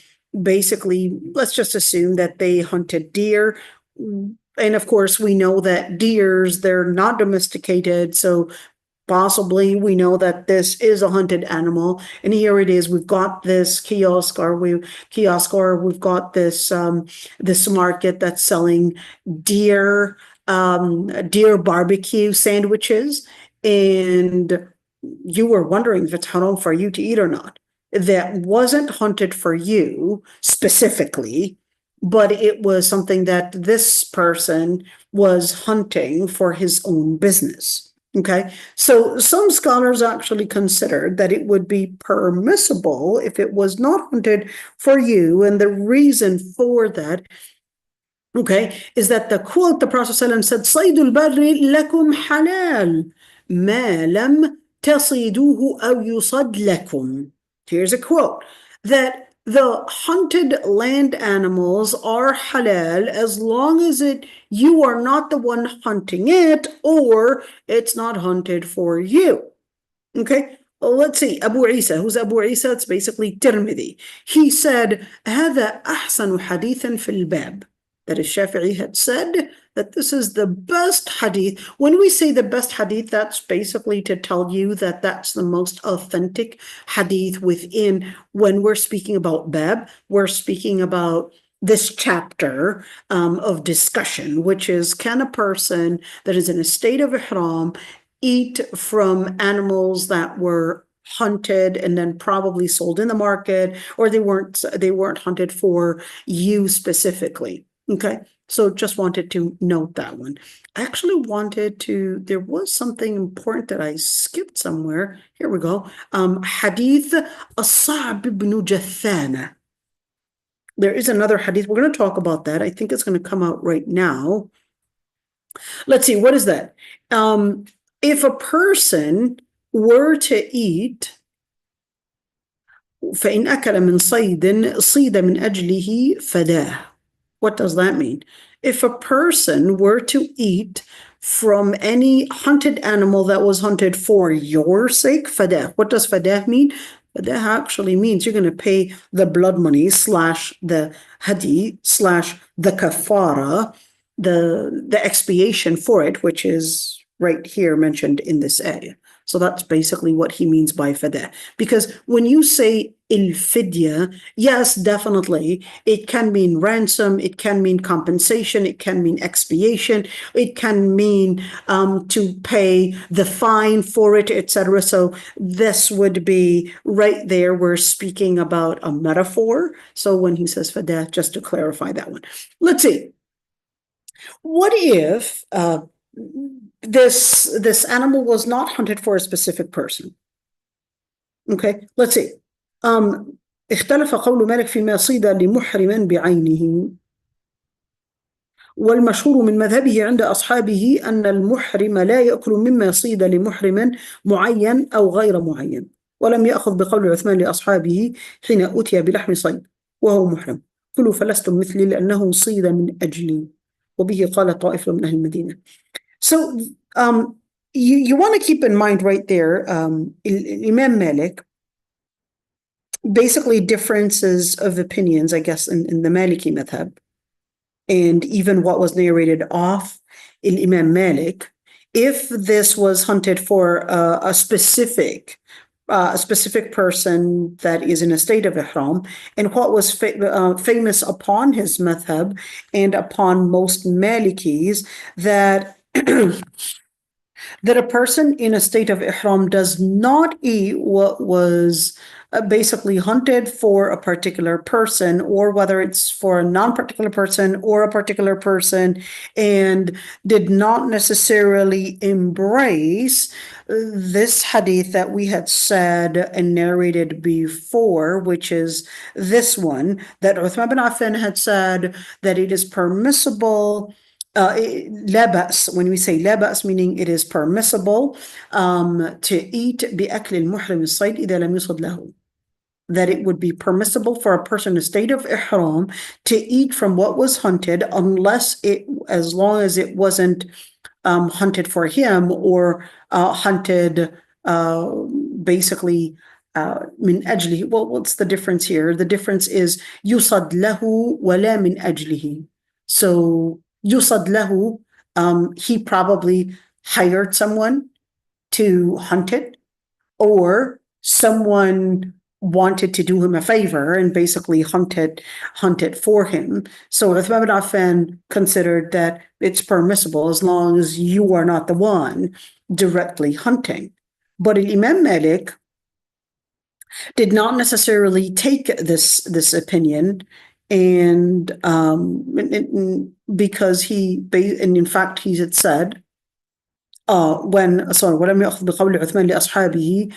basically, let's just assume that they hunted deer. And of course, we know that deers, they're not domesticated, so possibly we know that this is a hunted animal. And here it is, we've got this kiosk or we've got this this market that's selling deer barbecue sandwiches, and you were wondering if it's haram for you to eat or not. That wasn't hunted for you specifically, but it was something that this person was hunting for his own business. Okay, so some scholars actually considered that it would be permissible if it was not hunted for you, and the reason for that, okay, is that the quote the Prophet ﷺ said, صيد البر لكم حلال ما لم تصيدوه أو يصد لكم. Here's a quote, that the hunted land animals are halal as long as you are not the one hunting it or it's not hunted for you. Okay, well, let's see. Abu Isa, who's Abu Isa? It's basically Tirmidhi. He said, هذا أحسن حديث في الباب. That is, Shafi'i had said that this is the best hadith. When we say the best hadith, that's basically to tell you that that's the most authentic hadith within. When we're speaking about bab, we're speaking about this chapter of discussion, which is, can a person that is in a state of ihram eat from animals that were hunted and then probably sold in the market, or they weren't hunted for you specifically? Okay, so just wanted to note that one. I actually there was something important that I skipped somewhere. Here we go. Hadith As-Sa'b ibn Jathana. There is another hadith. We're going to talk about that. I think it's going to come out right now. Let's see, what is that? If a person were to eat, فإن أكل من صيد صيد من أجله فداه. What does that mean? If a person were to eat from any hunted animal that was hunted for your sake, fadah. What does fadah mean? Fadah actually means you're going to pay the blood money / the hadi / the kafara, the expiation for it, which is right here mentioned in this ayah. So that's basically what he means by fadah. Because when you say il-fidya, yes, definitely, it can mean ransom, it can mean compensation, it can mean expiation, it can mean to pay the fine for it, etc. So this would be right there, we're speaking about a metaphor. So when he says fadah, just to clarify that one. Let's see. What if this animal was not hunted for a specific person? Okay, let's see. اختلف قول مالك فيما صيد لمحرم بعينه والمشهور من مذهبه عند أصحابه أن المحرم لا يأكل مما صيد لمحرم معين أو غير معين، ولم يأخذ بقول عثمان لأصحابه حين أتي بلحم صيد وهو محرم: كلوا فلستم مثلي لأنه صيد من أجلي. وبه قال طائفة من أهل المدينة. So you want to keep in mind right there, Imam Malik, basically differences of opinions, I guess, in the Maliki madhab, and even what was narrated off in Imam Malik, if this was hunted for a specific person that is in a state of ihram, and what was famous upon his madhab and upon most Malikis, that that a person in a state of ihram does not eat what was basically hunted for a particular person, or whether it's for a non-particular person or a particular person, and did not necessarily embrace this hadith that we had said and narrated before, which is this one, that Uthman bin Affan had said that it is permissible, لا بأس, when we say لا بأس, meaning it is permissible to eat بأكل المحرم الصيد إذا لم يصد له, that it would be permissible for a person in a state of ihram to eat from what was hunted, as long as it wasn't hunted for him, or hunted basically من أجله. Well, what's the difference here? The difference is يصد له ولا من أجله. So يصد له, he probably hired someone to hunt it, or someone wanted to do him a favor and basically hunt it for him. So Uthman bin Affan considered that it's permissible as long as you are not the one directly hunting. But Imam Malik did not necessarily take this opinion, and because and in fact he had said ولم يأخذ بقول عثمان لأصحابه.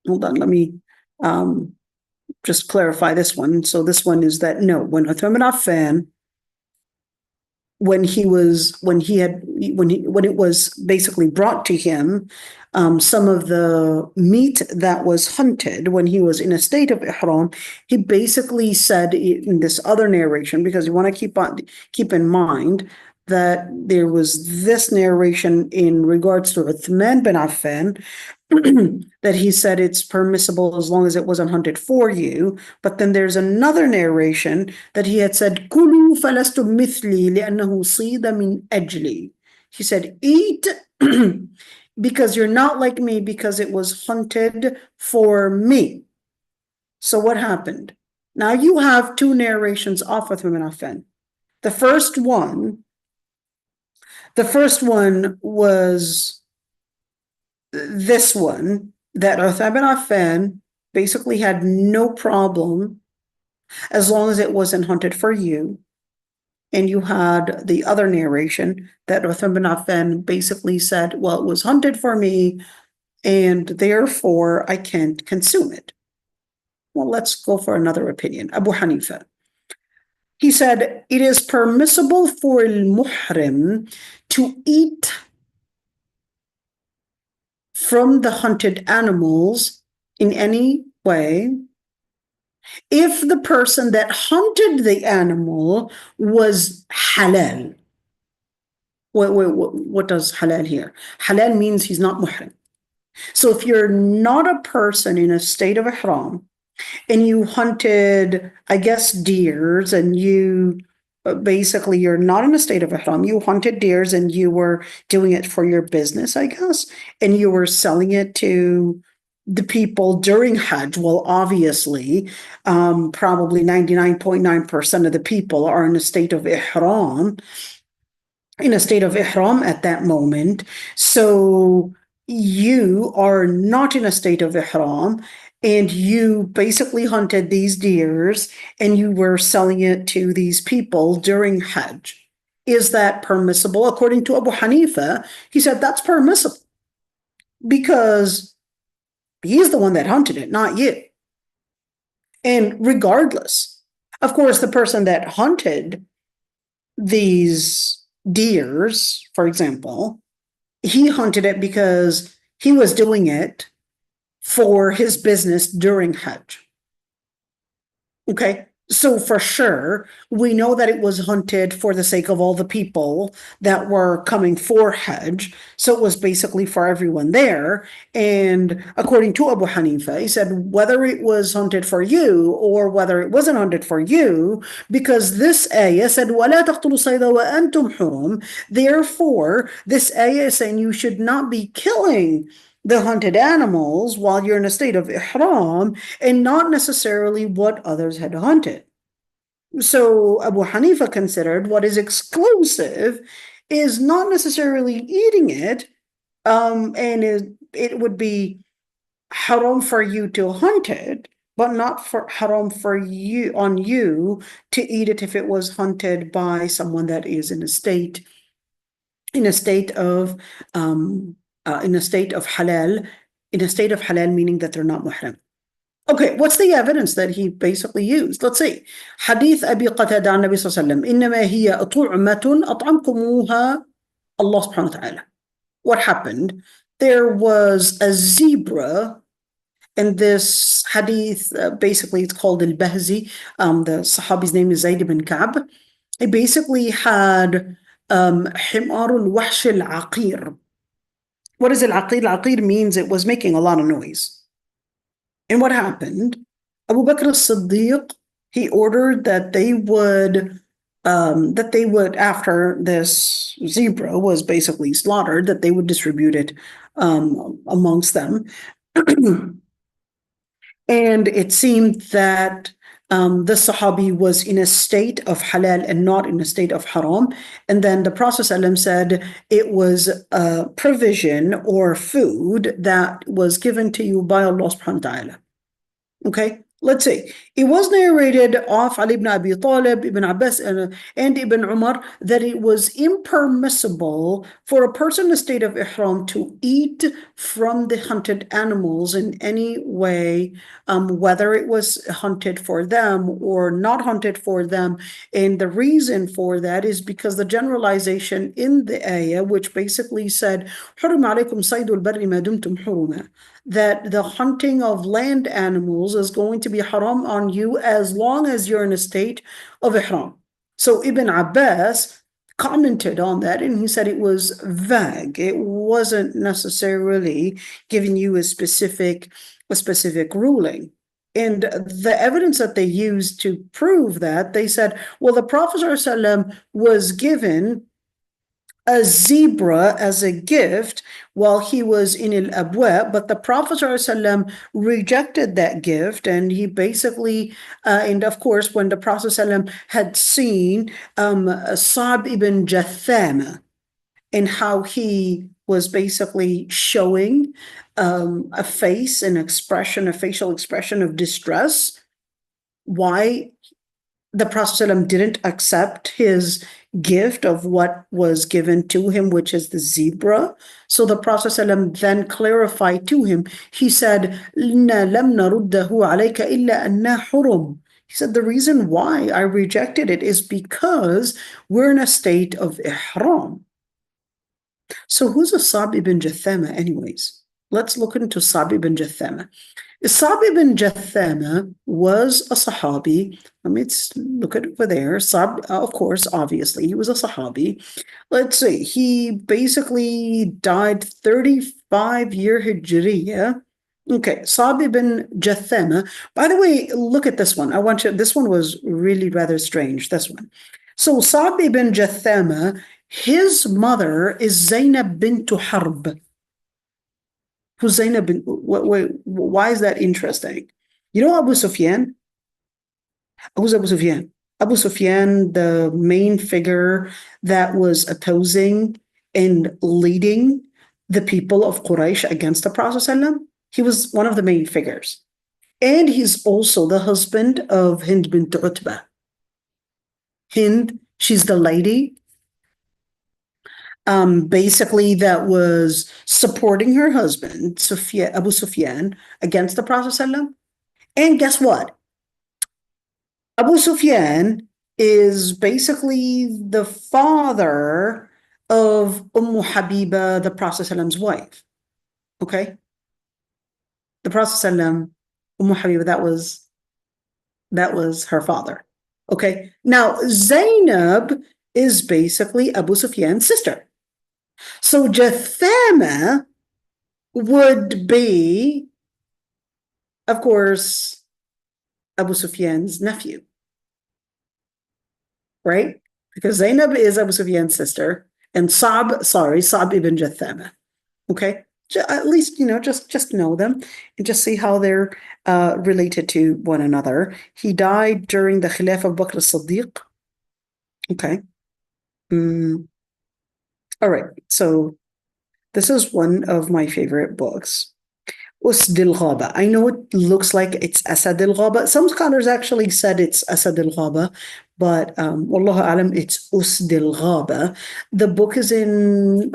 Hold on, let me just clarify this one. So this one is that no, when Uthman bin Affan, when it was basically brought to him, some of the meat that was hunted when he was in a state of ihram, he basically said in this other narration, because you want to keep in mind that there was this narration in regards to Uthman bin Affan, that he said it's permissible as long as it wasn't hunted for you. But then there's another narration that he had said, كُلُوا فَلَسْتُمْ مِثْلِي لِأَنَّهُ صِيدَ مِنْ أَجْلِي. He said, eat because you're not like me, because it was hunted for me. So what happened? Now you have two narrations off of Uthman bin Affan. The first one was this one, that Uthman bin Affan basically had no problem as long as it wasn't hunted for you. And you had the other narration that Uthman bin Affan basically said, well, it was hunted for me, and therefore I can't consume it. Well, let's go for another opinion. Abu Hanifa. He said, it is permissible for al-muhrim to eat from the hunted animals in any way if the person that hunted the animal was halal. What does halal here? Halal means he's not muhrim. So if you're not a person in a state of ihram and you hunted, I guess, deers, and you basically you're not in a state of ihram, you hunted deers and you were doing it for your business, I guess, and you were selling it to the people during Hajj. Well, obviously, probably 99.9% of the people are in a state of ihram, at that moment. So you are not in a state of ihram, and you basically hunted these deers and you were selling it to these people during Hajj. Is that permissible? According to Abu Hanifa, he said that's permissible because he's the one that hunted it, not you. And regardless Of course, the person that hunted these deers, for example, he hunted it because he was doing it for his business during Hajj. Okay, so for sure, we know that it was hunted for the sake of all the people that were coming for Hajj. So it was basically for everyone there. And according to Abu Hanifa, he said whether it was hunted for you or whether it wasn't hunted for you, because this ayah said, وَلَا تَقْتُلُوا الصَّيْدَ وَأَنْتُمْ حُرُمٌ. Therefore, this ayah is saying you should not be killing the hunted animals while you're in a state of ihram, and not necessarily what others had hunted. So Abu Hanifa considered what is exclusive is not necessarily eating it, and it would be haram for you to hunt it, but not for haram for you to eat it if it was hunted by someone that is in a state of halal, meaning that they're not muhrim. Okay, what's the evidence that he basically used? Let's see. Hadith Abi Qatada an Nabi sallallahu alayhi wa sallam, إنما هي طعمة أطعمكموها Allah subhanahu wa ta'ala. What happened? There was a zebra in this hadith, basically it's called al-Badri. The Sahabi's name is Zayd ibn Ka'b. He basically had حمار الوحش العقير. What is al-aqir? Al-aqir means it was making a lot of noise. And what happened? Abu Bakr as-Siddiq, he ordered that they would, after this zebra was basically slaughtered, that they would distribute it amongst them. And it seemed that the Sahabi was in a state of halal and not in a state of haram. And then the Prophet ﷺ said it was a provision or food that was given to you by Allah subhanahu wa ta'ala. Okay, let's see. It was narrated of Ali ibn Abi Talib, Ibn Abbas, and Ibn Umar that it was impermissible for a person in a state of ihram to eat from the hunted animals in any way, whether it was hunted for them or not hunted for them. And the reason for that is because the generalization in the ayah, which basically said, حُرِمَ عَلَيْكُمْ صَيْدُ الْبَرِّ مَا دُمْتُمْ حُرُمًا, that the hunting of land animals is going to be haram on you as long as you're in a state of ihram. So Ibn Abbas commented on that, and he said it was vague. It wasn't necessarily giving you a specific ruling. And the evidence that they used to prove that, they said, well, the Prophet ﷺ was given a zebra as a gift while he was in al-Abwa, but the Prophet ﷺ rejected that gift, and he basically, and of course, when the Prophet ﷺ had seen Sa'b ibn Jathama and how he was basically showing a facial expression of distress, why the Prophet ﷺ didn't accept his gift of what was given to him, which is the zebra. So the Prophet ﷺ then clarified to him, he said, إِنَّا لَمْ نَرُدَّهُ عَلَيْكَ إِلَّا أَنَّا حُرُمٌ. He said, the reason why I rejected it is because we're in a state of ihram. So who's a Sa'b ibn Jathama anyways? Let's look into Sa'b ibn Jathama. Sa'b ibn Jathama was a Sahabi. Let's look at over there. Sa'b, of course, obviously, he was a Sahabi. Let's see. He basically died 35-year Hijriya. Okay, Sa'b ibn Jathama. By the way, look at this one. This one was really rather strange, this one. So Sa'b ibn Jathama, his mother is Zainab bint Harb. Who's Zainab bin, why is that interesting? You know Abu Sufyan? Who's Abu Sufyan? Abu Sufyan, the main figure that was opposing and leading the people of Quraysh against the Prophet ﷺ. He was one of the main figures. And he's also the husband of Hind bint Utbah. Hind, she's the lady basically that was supporting her husband, Abu Sufyan, against the Prophet ﷺ. And guess what? Abu Sufyan is basically the father of Habiba, the Prophet's wife. Okay? The Prophet Habiba, that was her father. Okay? Now, Zainab is basically Abu Sufyan's sister. So Jathama would be, of course, Abu Sufyan's nephew, right? Because Zainab is Abu Sufyan's sister, and Sa'b ibn Jathama. Okay, at least just know them and just see how they're related to one another. He died during the Khilafah of Bakr as-Siddiq. Okay. All right, so this is one of my favorite books. Usd al-Ghaba. I know it looks like it's Asad al-Ghaba. Some scholars actually said it's Asad al-Ghaba, but Wallahu alam, it's Usd al-Ghaba. The book is in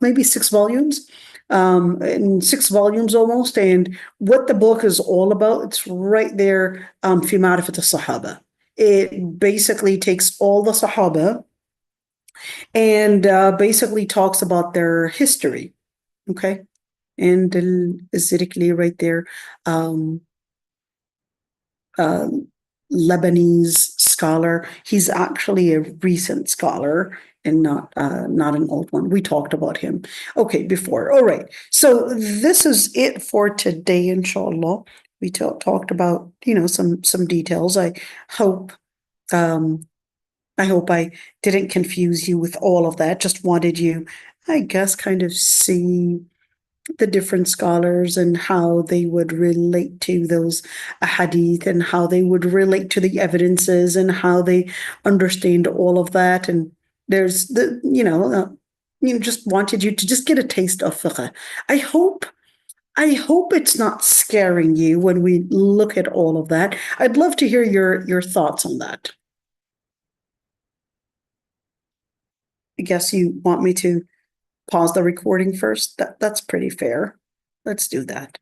maybe 6 volumes, in 6 volumes almost. And what the book is all about, it's right there, fi ma'rifat al-Sahaba. It basically takes all the Sahaba and basically talks about their history. Okay. And al-Zirikli right there, Lebanese scholar. He's actually a recent scholar and not an old one. We talked about him, okay, before. All right. So this is it for today, inshallah. We talked about, some details. I hope I didn't confuse you with all of that. Just wanted you, I guess, kind of see the different scholars and how they would relate to those hadith and how they would relate to the evidences and how they understand all of that. And there's just wanted you to just get a taste of fiqh. I hope it's not scaring you when we look at all of that. I'd love to hear your thoughts on that. I guess you want me to pause the recording first. That's pretty fair. Let's do that.